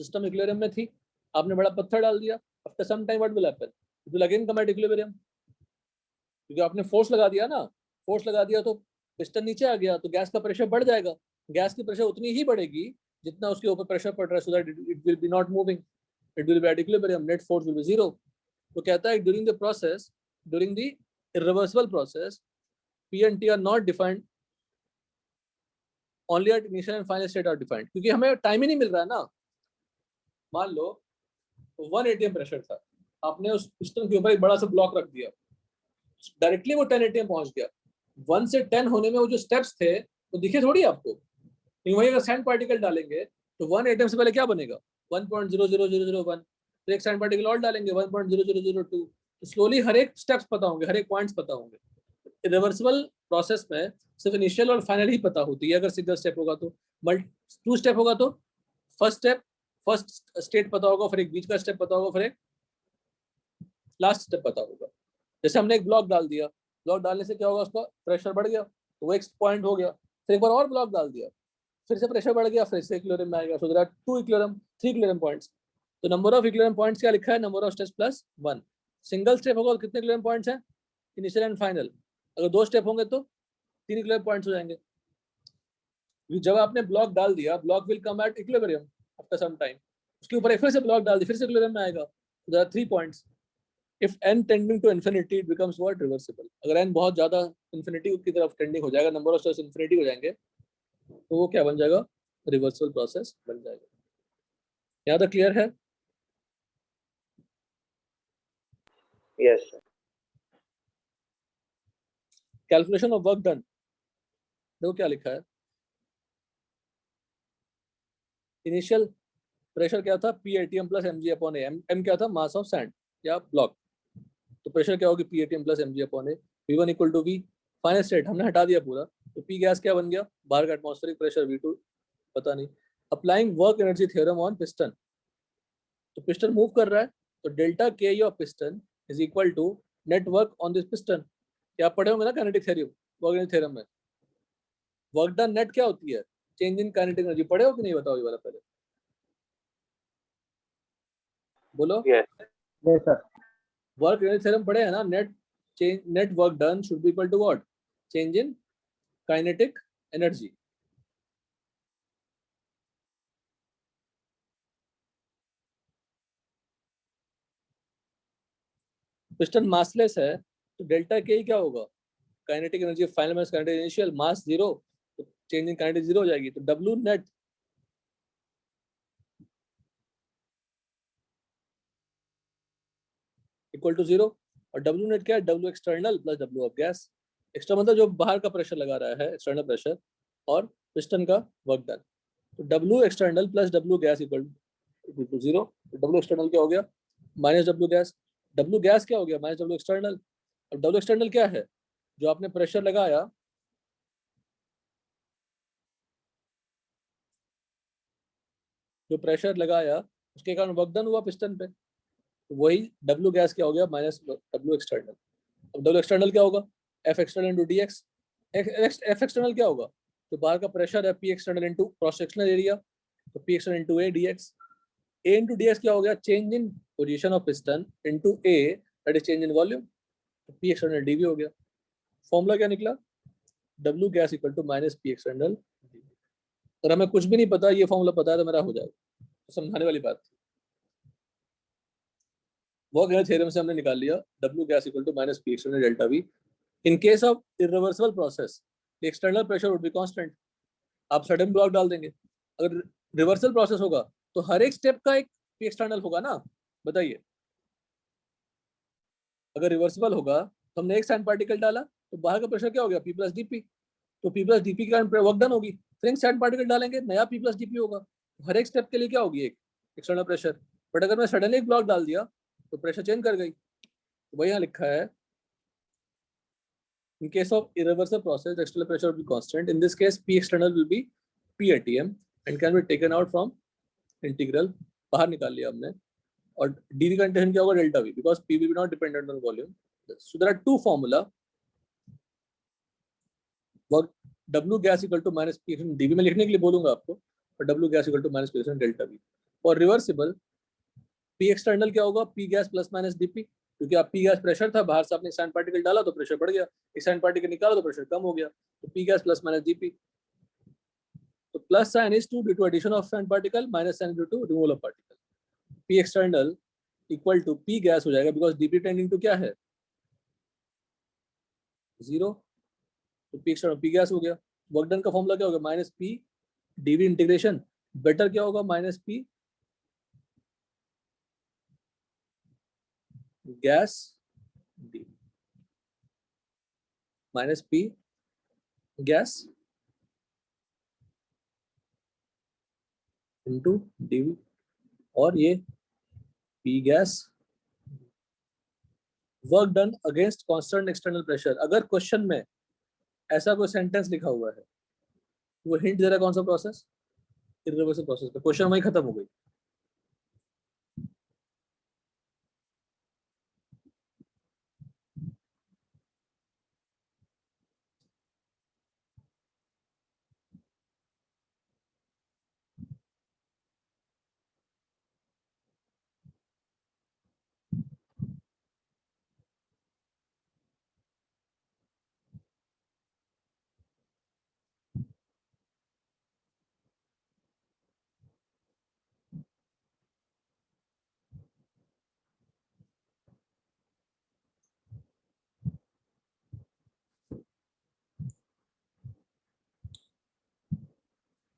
सिस्टम इक्विलिब्रियम में थी, आपने बड़ा पत्थर डाल दिया, after some time what will happen, it will again come at equilibrium, क्योंकि आपने फोर्स लगा दिया ना, फोर्स लगा दिया तो पिस्टन नीचे आ गया, तो गैस का प्रेशर बढ़ जाएगा, गैस की प्रेशर उतनी ही बढ़ेगी जितना उसके ऊपर प्रेशर पड़ रहा है, so that it will be not moving, it will be at equilibrium, net force will be zero. तो कहता है during the process, during the irreversible process, P and T are not defined, only at initial and final state are defined, क्योंकि हमें time ही नहीं मिल रहा है ना। मान लो 1 एटीएम प्रेशर था, आपने उस पिस्टन के ऊपर एक बड़ा सा ब्लॉक रख दिया, डायरेक्टली वो 10 एटीएम पहुंच गया। 1 से 10 होने में वो जो स्टेप्स थे वो दिखे थोड़ी आपको, लेकिन वही अगर सैंड पार्टिकल डालेंगे तो 1 एटीएम से पहले क्या बनेगा, 1.00001, फिर एक सैंड पार्टिकल और डालेंगे 1.0002, तो स्लोली हर एक स्टेप्स पता होंगे, हर एक पॉइंट्स पता होंगे। रिवर्सिबल प्रोसेस में सिर्फ इनिशियल और फाइनल ही पता होती है, अगर सिंगल स्टेप होगा तो। 2 स्टेप होगा तो फर्स्ट स्टेट पता होगा, फिर एक बीच का स्टेप पता होगा, फिर एक लास्ट स्टेप पता होगा। जैसे हमने एक ब्लॉक डाल दिया, ब्लॉक डालने से क्या होगा, उसका प्रेशर बढ़ गया, तो वो एक पॉइंट हो गया, फिर एक बार और ब्लॉक डाल दिया, फिर से प्रेशर बढ़ गया, फिर से इक्विलिब्रियम में आएगा, so there are 3 equilibrium points. तो नंबर ऑफ इक्विलिब्रियम पॉइंट्स क्या लिखा है, number of steps plus 1। Single step होगा तो कितने इक्विलिब्रियम पॉइंट्स हैं, इनिशियल एंड फाइनल। अगर 2 स्टेप होंगे तो 3 इक्विलिब्रियम पॉइंट्स हो जाएंगे। जब आपने ब्लॉक डाल दिया, block will come at equilibrium after some time, उसके ऊपर एक फिर से ब्लॉक डाल दी, फिर से इक्विलिब्रियम में आएगा। There are 3 points. If n tending to infinity it becomes what, reversible. अगर n बहुत ज्यादा इन्फिनिटी की तरफ टेंडिंग हो जाएगा, नंबर ऑफ स्टेप्स इन्फिनिटी हो जाएंगे, तो वो क्या बन जाएगा, रिवर्सिबल प्रोसेस बन जाएगा। यहाँ तक क्लियर है? Yes sir. Calculation of work done, देखो क्या लिखा है। इनिशियल प्रेशर क्या था, P ATM plus mg upon a, m क्या था, मास ऑफ सैंड या ब्लॉक, तो प्रेशर क्या होगी, P ATM plus mg upon a, V1 equal to V। Final state हमने हटा दिया पूरा, तो पी गैस क्या बन गया, बाहर का एटमॉस्फेरिक प्रेशर V2 पता नहीं। Applying work energy theorem on piston, तो पिस्टन मूव कर रहा है, तो delta K of piston is equal to net work on this piston. क्या आप पढ़े होंगे ना kinetic theorem, work energy theorem में वर्क डन नेट क्या होती है, चेंज इन काइनेटिक एनर्जी। पढ़े हो कि नहीं, बताओ ये वाला पहले बोलो। Yes. Yes, sir. Work energy theorem पढ़े है ना, net work done should be equal to what, change in kinetic energy. Piston massless है, तो डेल्टा के क्या होगा, kinetic energy final minus kinetic initial, mass zero, तो चेंज इन काइनेटिक जीरो हो जाएगी, तो W net equal to zero. और W net क्या है, W external plus W of gas. Extra मतलब जो बाहर का प्रेशर लगा रहा है, एक्सटर्नल प्रेशर, और पिस्टन का वर्क डन। तो W external plus W gas equal to zero. W external क्या हो गया, minus W gas. W gas क्या हो गया, माइनस डब्ल्यू एक्सटर्नल। अब डब्ल्यू एक्सटर्नल क्या है, जो आपने प्रेशर लगाया, जो प्रेशर लगाया उसके कारण वर्क डन हुआ पिस्टन पे, तो वही डब्ल्यू गैस क्या हो गया, माइनस डब्ल्यू एक्सटर्नल। अब डब्ल्यू एक्सटर्नल क्या होगा, F external into D X. F external क्या होगा, तो बाहर का प्रेशर है, P external into cross sectional area, तो P external into A D X. A into D X क्या हो गया, change in position of piston into A, that is change in volume, तो पी एक्सटर्नल डी वी हो गया। Formula क्या निकला, W gas equal to minus P external. अगर हमें कुछ भी नहीं पता, ये फॉर्मूला पता है तो मेरा हो जाएगा, तो समझाने वाली बात थी। वर्क एनर्जी थ्योरम से हमने निकाल लिया W gas equal to minus P external delta V. In case of irreversible process, the external pressure would be constant. आप सडन ब्लॉक डाल देंगे। अगर रिवर्सल प्रोसेस होगा तो हर एक स्टेप का एक पी एक्सटर्नल होगा ना, बताइए। अगर रिवर्सिबल होगा तो हमने एक सैंड पार्टिकल डाला, तो बाहर का प्रेशर क्या हो गया, पी प्लस डीपी, तो पी प्लस डीपी के कारण वर्क डन होगी। फिर एक सैंड पार्टिकल डालेंगे, नया पी प्लस डीपी होगा। हर एक स्टेप के लिए क्या होगी, एक एक्सटर्नल प्रेशर। बट अगर मैं सडनली एक ब्लॉक डाल दिया तो प्रेशर चेंज कर गई। तो वही यहाँ लिखा है, in case of irreversible process the external pressure will be constant. In this case P external will be P ATM and can be taken out from integral, बाहर निकाल लिया हमने। और dv का इंटीग्रेशन क्या होगा, delta v, because P will be not dependent on volume. So there are two formula, work W gas equal to minus P external, dv में लिखने के लिए बोलूंगा आपको, और W gas equal to minus P external delta v। और reversible P external क्या होगा, P gas plus minus dp, क्योंकि आप P गैस प्रेशर था, बाहर से आपने सैंड पार्टिकल डाला तो प्रेशर बढ़ गया, एक सैंड पार्टिकल निकाला तो प्रेशर कम हो गया, तो P gas plus minus dp। तो plus sign is to due to addition of sand particle, minus sign due to removal of particle. P external equal to P gas हो जाएगा, because dp tending to क्या है, zero, तो P external P gas हो गया। Work done का formula क्या होगा, minus P dv integration, better क्या होगा, minus P gas dv, minus P gas into dv, और ये P gas work done against constant external pressure. अगर क्वेश्चन में ऐसा कोई सेंटेंस लिखा हुआ है तो वो हिंट दे रहा है कौन सा प्रोसेस, इरिवर्सिबल प्रोसेस का, क्वेश्चन वही खत्म हो गई।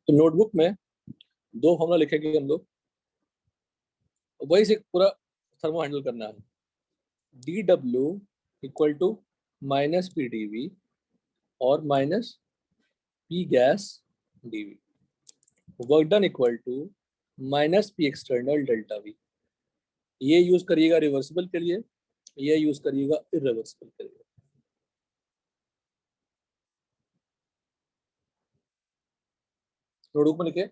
तो नोटबुक में दो फॉर्मूला लिखेंगे हम लोग, वही से पूरा थर्मो हैंडल करना है। D W equal to minus P D V और minus P gas D V, work done equal to minus P external delta V. ये यूज करिएगा रिवर्सिबल के लिए, ये यूज करिएगा इरिवर्सिबल के लिए। नोटबुक में लिखे।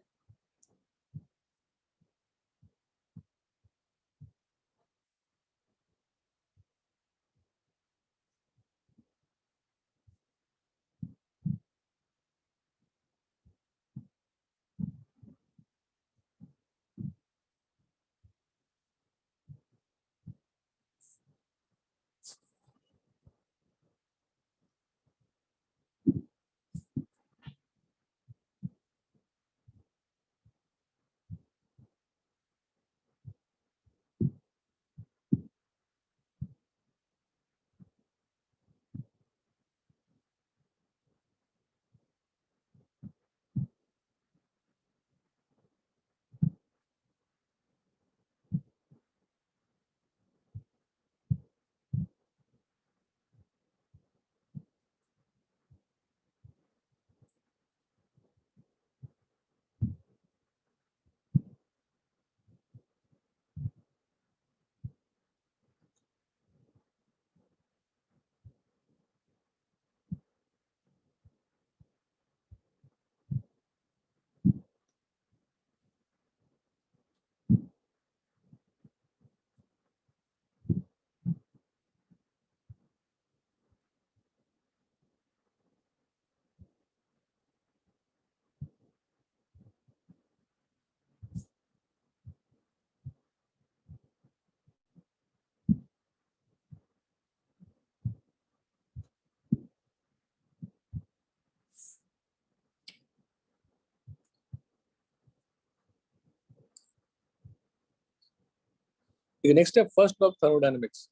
Next step, first law of thermodynamics.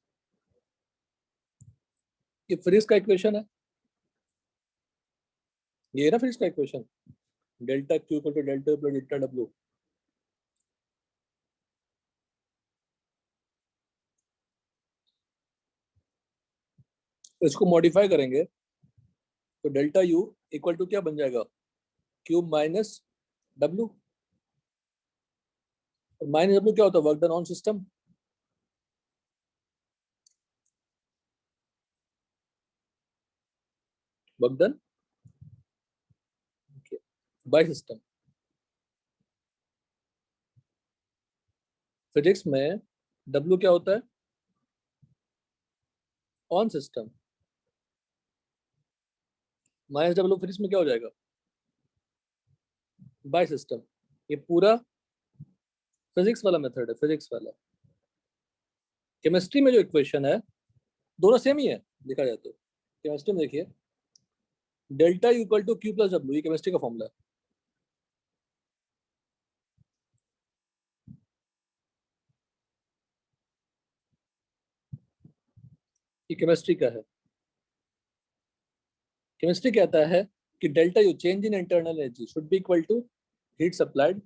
ये फ्रिज का इक्वेशन है, ये ना फ्रिज का equation, delta Q equal to delta plus delta W. इसको मॉडिफाई करेंगे तो डेल्टा यू इक्वल टू क्या बन जाएगा, cube minus W. Minus W क्या होता है, work done on system. Work done by system. Physics में डब्ल्यू क्या होता है, on system. Minus W physics में क्या हो जाएगा, बाय सिस्टम। ये पूरा फिजिक्स वाला मेथड है, फिजिक्स वाला। केमिस्ट्री में जो इक्वेशन है दोनों सेम ही है देखा जाए तो। केमिस्ट्री में देखिए, delta equal to Q plus W, ये केमिस्ट्री का फॉर्मूला है। ये केमिस्ट्री का है। केमिस्ट्री कहता है कि delta U, change in internal energy, should be equal to heat supplied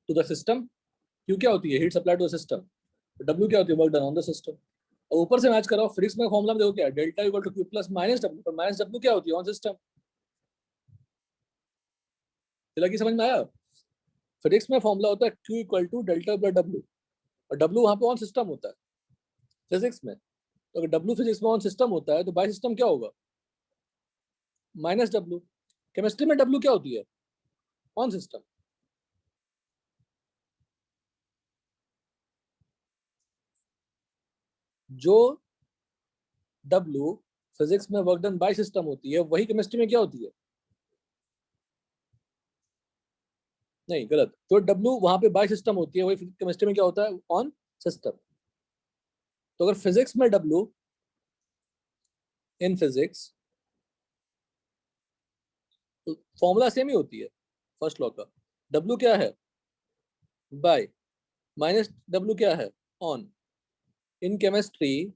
to the system. Q क्या होती है, heat supplied to the system. W क्या होती है, work done on the system. और ऊपर से मैच कराओ, फिजिक्स में फॉर्मूला में देखो क्या है, delta equal to Q plus minus W. पर माइनस डब्ल्यू क्या होती है, ऑन सिस्टम। लगी समझ में आया। फिजिक्स में फॉर्मूला होता है Q equal to delta plus W, और डब्ल्यू वहां पे ऑन सिस्टम होता है फिजिक्स में। तो अगर डब्ल्यू फिजिक्स में ऑन सिस्टम होता है तो बाय सिस्टम क्या होगा, माइनस डब्ल्यू। केमिस्ट्री में डब्ल्यू क्या होती है, ऑन सिस्टम। जो डब्ल्यू फिजिक्स में वर्क डन बाय सिस्टम होती है, वही केमिस्ट्री में क्या होती है, नहीं गलत। जो डब्ल्यू वहां पे बाय सिस्टम होती है, वही केमिस्ट्री में क्या होता है, ऑन सिस्टम। तो अगर फिजिक्स में डब्ल्यू, इन फिजिक्स, तो फॉर्मूला सेम ही होती है फर्स्ट लॉ का। डब्ल्यू क्या है, बाय, माइनस डब्ल्यू क्या है, ऑन। इन केमिस्ट्री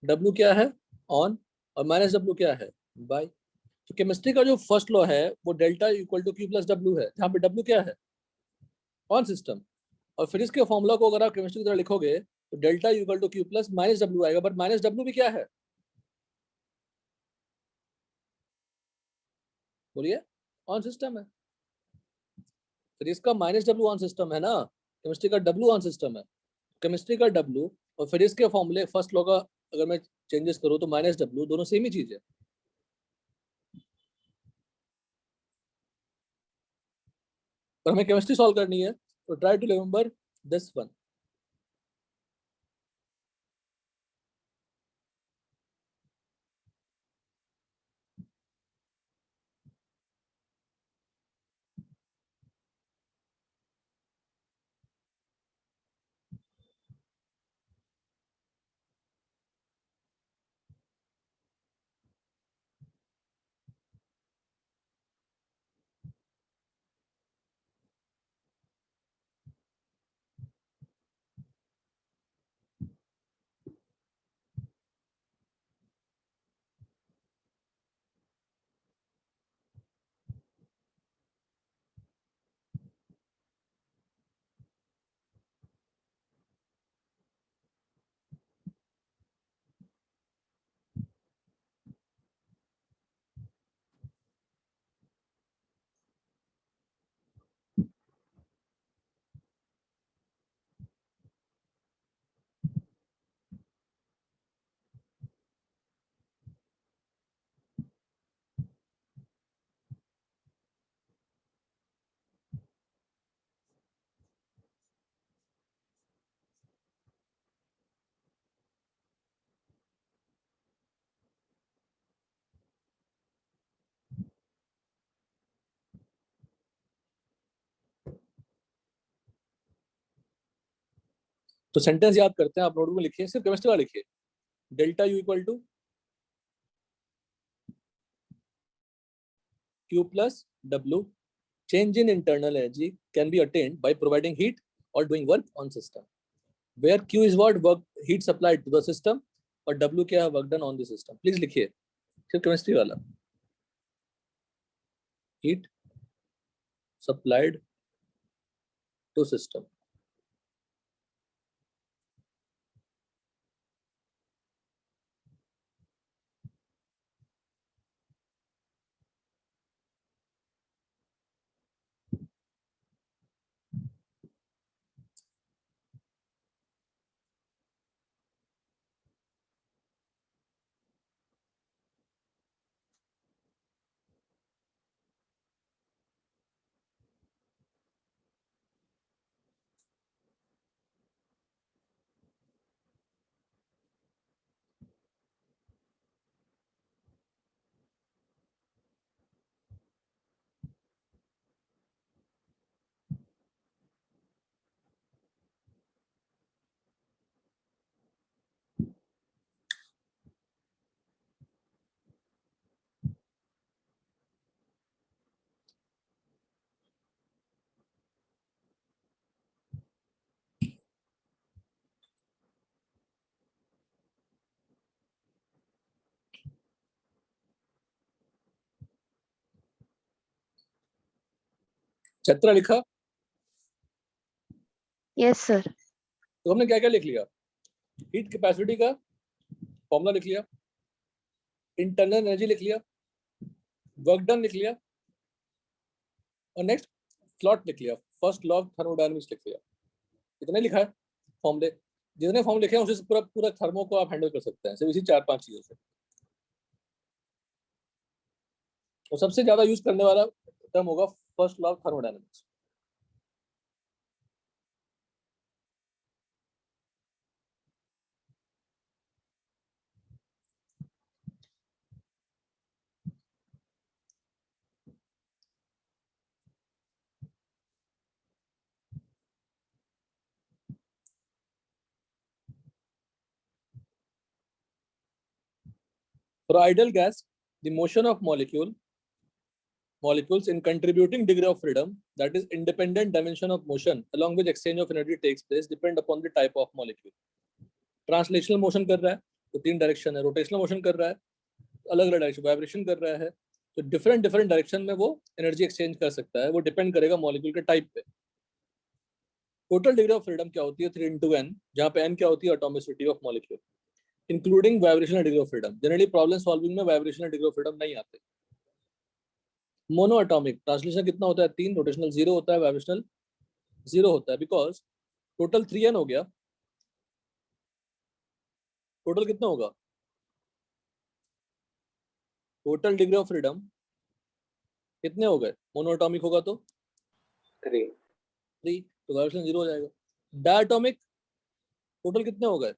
डब्ल्यू क्या है, ऑन, और माइनस डब्ल्यू क्या है, बाय। तो केमिस्ट्री का जो फर्स्ट लॉ है वो delta equal to Q plus W है, जहाँ पे डब्ल्यू क्या है, ऑन सिस्टम। और फिजिक्स के फॉर्मूला को अगर आप केमिस्ट्री की तरह लिखोगे तो delta equal to Q plus minus W आएगा, बट माइनस डब्ल्यू भी क्या है, बोलिए, ऑन सिस्टम है। फिजिक्स का माइनस डब्ल्यू ऑन सिस्टम है ना, केमिस्ट्री का डब्ल्यू ऑन सिस्टम है। केमिस्ट्री का डब्ल्यू और फिजिक्स के फॉर्मूले फर्स्ट लॉ का अगर मैं चेंजेस करूँ तो माइनस डब्ल्यू, दोनों सेम ही चीज है। पर हमें केमिस्ट्री सॉल्व करनी है, तो try to remember this one. तो सेंटेंस याद करते हैं, आप नोटबुक में लिखिए, सिर्फ केमिस्ट्री का लिखिए. Delta U equal to Q plus W. Change in internal energy can be attained by providing heat or doing work on system. Where Q is what work heat supplied to the system और W क्या है work done on the system. Please लिखिए, सिर्फ chemistry वाला. Heat supplied to system. Chapter लिखा. Yes, sir. तो हमने क्या क्या लिख लिया? हीट कैपेसिटी का फॉर्मूला लिख लिया, इंटरनल एनर्जी लिख लिया, वर्क डन लिख लिया, और नेक्स्ट प्लॉट लिख लिया, फर्स्ट लॉ ऑफ थर्मोडायनामिक्स लिख लिया. इतने लिखा है फॉर्मूले. जितने फॉर्म लिखे हैं उससे पूरा पूरा थर्मो को आप हैंडल कर सकते हैं, सिर्फ इसी 4-5 चीजों से. और सबसे ज्यादा यूज करने वाला टर्म होगा first law of thermodynamics. For ideal gas, the motion of molecules in contributing degree of freedom, that is independent dimension of motion along which exchange of energy takes place, depend upon the type of molecule. Translational motion कर रहा है तो 3 direction है, rotational motion कर रहा है अलग अलग डायरेक्शन, वाइब्रेशन कर रहा है तो डिफरेंट डिफरेंट डायरेक्शन में वो एनर्जी एक्सचेंज कर सकता है. वो डिपेंड करेगा मॉलिक्यूल के टाइप पे. टोटल डिग्री ऑफ फ्रीडम क्या होती है? 3 into n, जहाँ पे n क्या होती है? Atomicity of molecule, including vibrational degree of freedom. Generally problem solving में वाइब्रेशनल डिग्री ऑफ फ्रीडम नहीं आते. मोनो एटॉमिक ट्रांसलेशन कितना होता है? 3. रोटेशनल 0 होता है, वाइब्रेशनल 0 होता है, बिकॉज टोटल 3n हो गया. टोटल कितना होगा? टोटल डिग्री ऑफ फ्रीडम कितने हो गए? मोनो एटॉमिक होगा तो 3. 3, तो वाइब्रेशन 0 हो जाएगा. डायटोमिक टोटल कितने हो गए?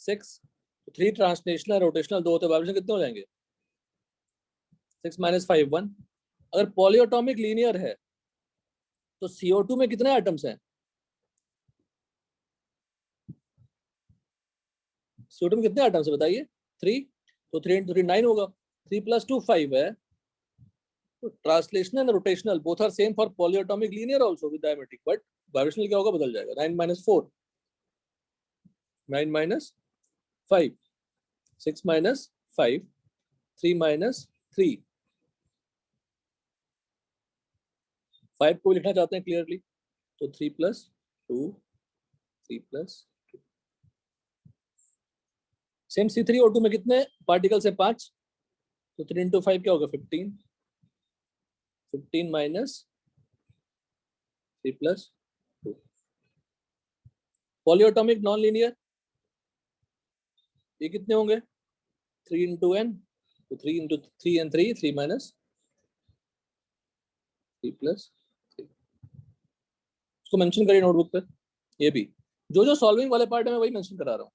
6. तो 3 ट्रांसलेशनल रोटेशनल 2 होते, वाइब्रेशन कितने हो जाएंगे? 6 - 5 1. अगर पॉलीएटॉमिक लीनियर है तो CO2 में कितने एटम्स हैं? CO2 में कितने एटम्स है बताइए? 3. तो 3 × 3 9 होगा. 3 + 2 5 है. तो translational and rotational both are same for polyatomic linear also with diametric, but vibrational क्या होगा? बदल जाएगा. 9 - 4 9 - 5 6 - 5 3 - 3. 5 को लिखना चाहते हैं क्लियरली, तो 3 + 2 3 + सेम C3O2 में कितने पार्टिकल्स है? 5. तो 3 × 5 क्या होगा? 15 15 - 3 + 2. पॉलीएटॉमिक नॉन लीनियर ये कितने होंगे? 3 × n, तो 3 × 3 and 3 3 - 3 + 3. इसको मेंशन करिए नोटबुक पे. ये भी जो जो सॉल्विंग वाले पार्ट है मैं वही मेंशन करा रहा हूँ.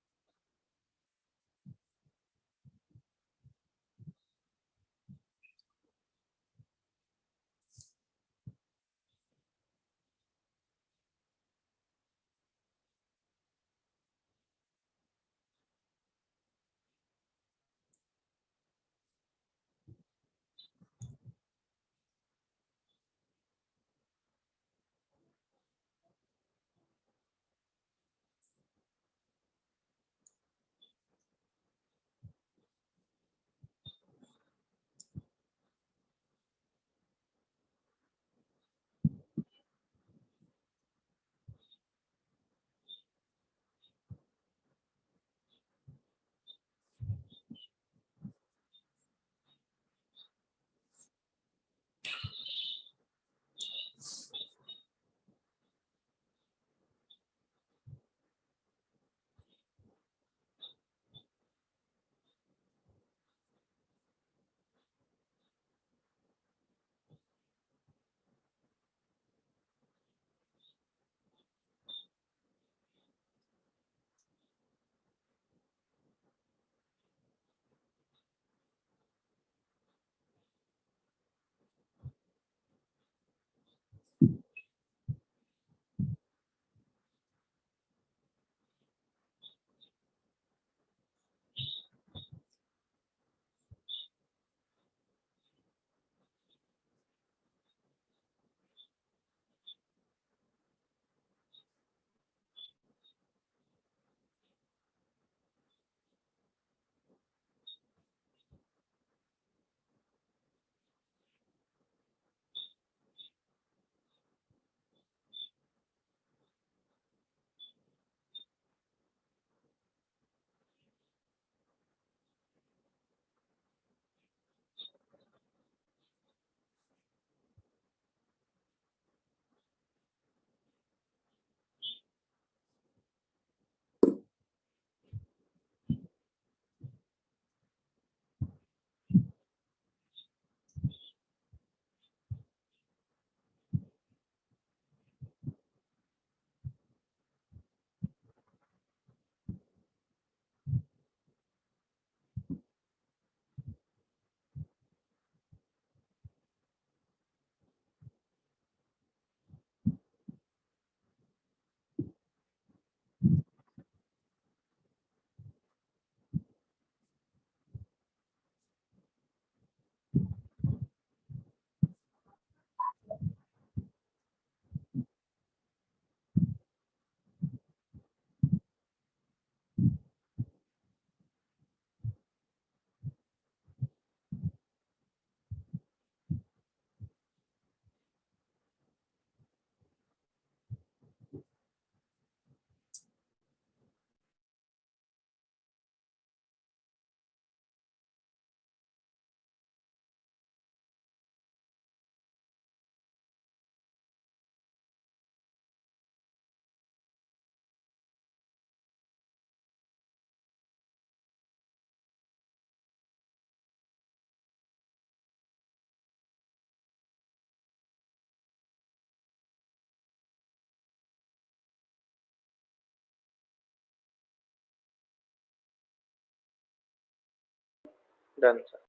Done, sir.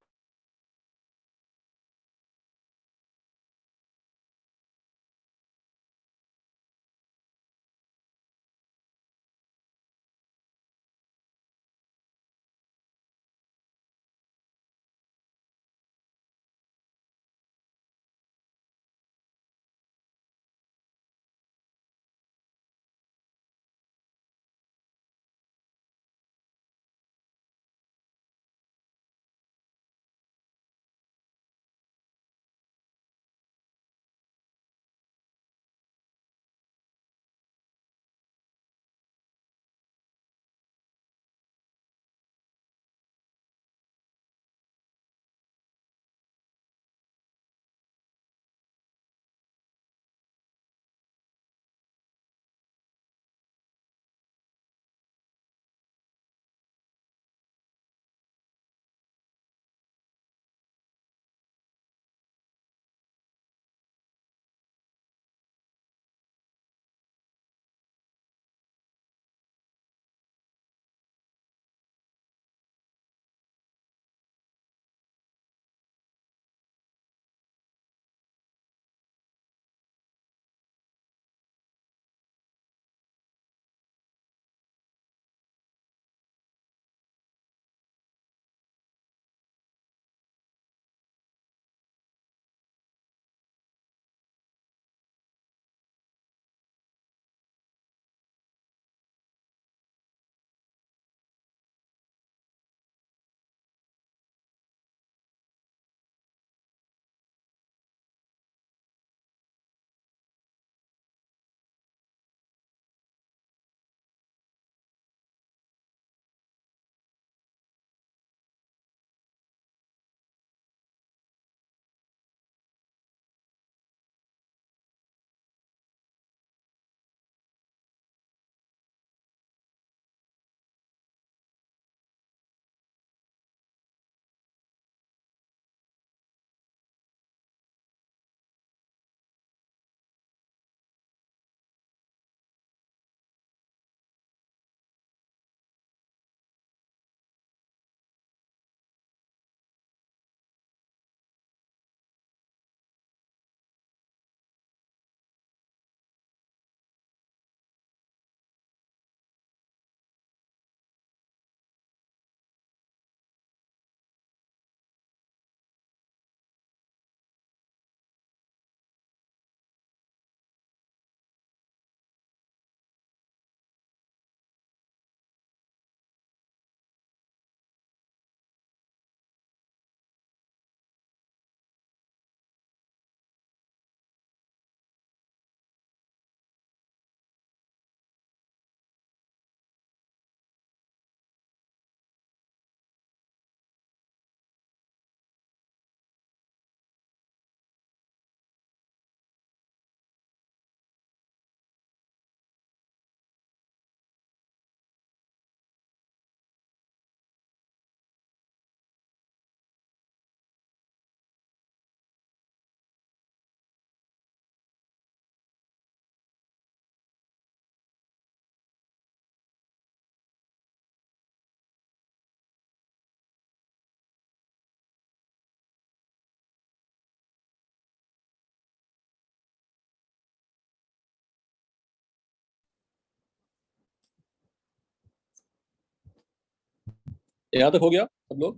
यहाँ तक हो गया सब लोग?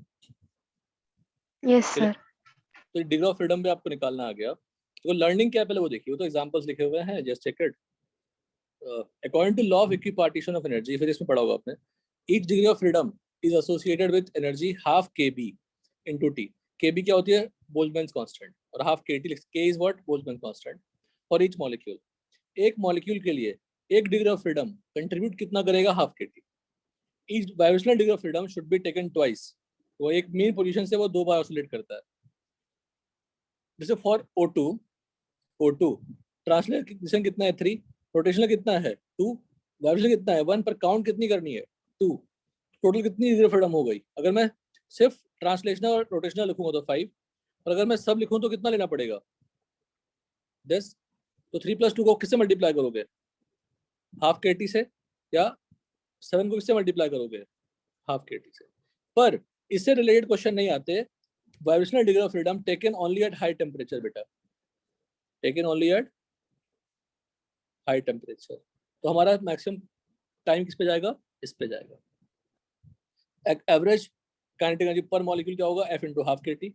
Yes, sir. तो डिग्री ऑफ फ्रीडम पे आपको निकालना आ गया। तो लर्निंग क्या है पहले वो देखिए, वो तो एग्जांपल्स लिखे हुए हैं, just check it. According to law of equipartition of energy, फिर इसमें पढ़ा होगा आपने, each degree of freedom is associated with energy half kb into T. kb क्या होती है? बोल्ट्जमैन्स कांस्टेंट, और half kT, k is what? Boltzmann's constant for each molecule. एक मॉलिक्यूल के लिए एक डिग्री ऑफ फ्रीडम कंट्रीब्यूट कितना करेगा? Half kT। Each vibrational degree of freedom should be taken twice. वो एक मेन पोजीशन से वो 2 बार ऑसिलेट करता है। जैसे फॉर O2 ट्रांसलेशन कितना है? 3, रोटेशनल कितना है? 2, वाइब्रेशन कितना है? 1, पर काउंट कितनी करनी है? 2। टोटल कितनी डिग्री फ्रीडम हो गई? अगर मैं सिर्फ ट्रांसलेशनल और रोटेशनल लिखूंगा तो 5, और अगर मैं सब लिखूं तो कितना लेना पड़ेगा? 10। तो 3 + 2 को किससे मल्टीप्लाई करोगे? हाफ kT से, या 7 को किससे मल्टीप्लाई करोगे? हाफ kT से। पर इससे रिलेटेड क्वेश्चन नहीं आते. Vibrational degree of freedom taken only at high temperature बेटा, taken only at high temperature. तो हमारा मैक्सिमम टाइम किस पे जाएगा, इस पे जाएगा. Average kinetic energy per molecule क्या होगा, F into half kT.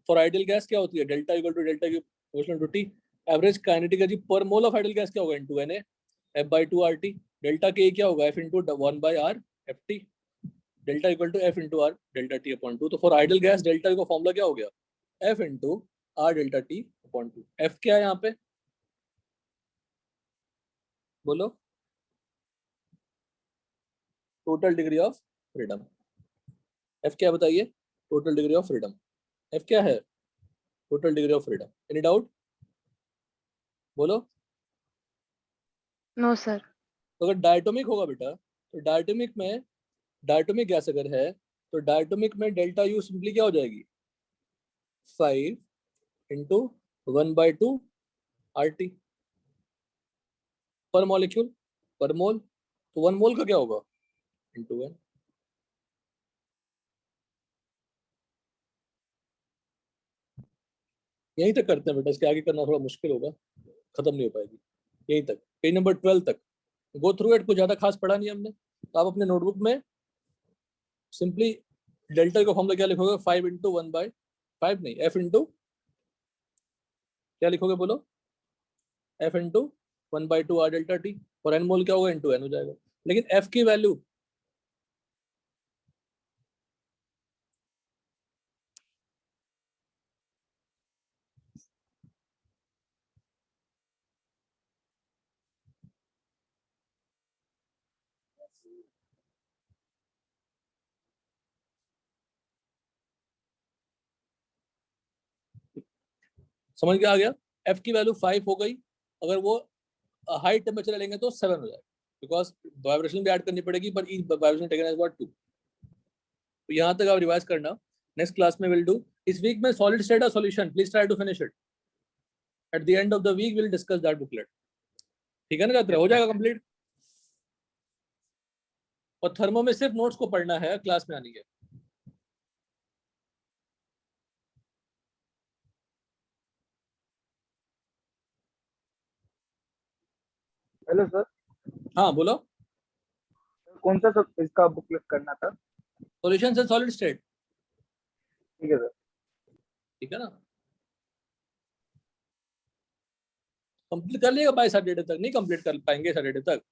For ideal gas क्या होती है, डेल्टा इक्वल टू डेल्टा की proportional to T. Average kinetic energy per mole of ideal gas क्या होगा, into Na, F/2 RT. Delta K क्या होगा, F into 1/R FT. Delta equal to F into R delta T upon 2. तो for ideal gas delta का formula क्या हो गया, F into R delta T upon 2. F क्या है यहाँ पे, बोलो, total degree of freedom. F क्या बताइए, total degree of freedom. F क्या है, total degree of freedom. Any doubt, बोलो. No sir. तो अगर डायटोमिक होगा बेटा, तो डायटोमिक में, डायटोमिक गैस अगर है तो डायटोमिक में डेल्टा यू सिंपली क्या हो जाएगी, 5 into 1/2 RT पर मॉलिक्यूल पर मोल. तो 1 मोल का क्या होगा, इंटू 1. यहीं तक करते हैं बेटा, इसके आगे करना थोड़ा मुश्किल होगा, खत्म नहीं हो पाएगी. यहीं तक, पेज नंबर 12 तक गो थ्रू इट. कुछ ज्यादा खास पढ़ा नहीं हमने. तो आप अपने नोटबुक में सिंपली डेल्टा का फॉर्मूला क्या लिखोगे, 5 into 1/5 नहीं, F into क्या लिखोगे, बोलो, F into 1/2 R delta T. और एन मोल क्या होगा, इंटू एन हो जाएगा. लेकिन F की वैल्यू समझ के आ गया. F की वैल्यू 5 हो गई. अगर वो हाई टेम्परेचर लेंगे तो 7 हो जाएगा, बिकॉज वाइब्रेशन भी ऐड करनी पड़ेगी, पर each vibration taken as what 2. तो यहाँ तक आप रिवाइज करना. नेक्स्ट क्लास में विल डू. इस वीक में सॉलिड स्टेट और solution, please try to finish it. At the end of the week will discuss that booklet. ठीक है ना, हो जाएगा कंप्लीट. और थर्मो में सिर्फ नोट्स को पढ़ना है, क्लास में आनी है. हेलो सर, हाँ बोलो. कौन सा सब इसका बुकलेट करना था? सॉल्यूशन से सॉलिड स्टेट. ठीक है सर. ठीक है ना, कंप्लीट कर लिएगा बाय सैटरडे तक. नहीं कंप्लीट कर पाएंगे सैटरडे तक.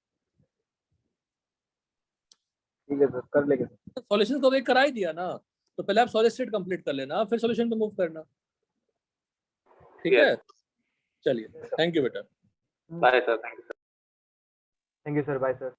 ठीक है सर, कर लेंगे सर. सॉल्यूशन को करा ही दिया ना, तो पहले आप सॉलिड स्टेट कंप्लीट कर लेना, फिर सॉल्यूशन पे मूव करना. ठीक है, चलिए, थैंक यू बेटा. Bye sir. Thank you sir. Bye sir.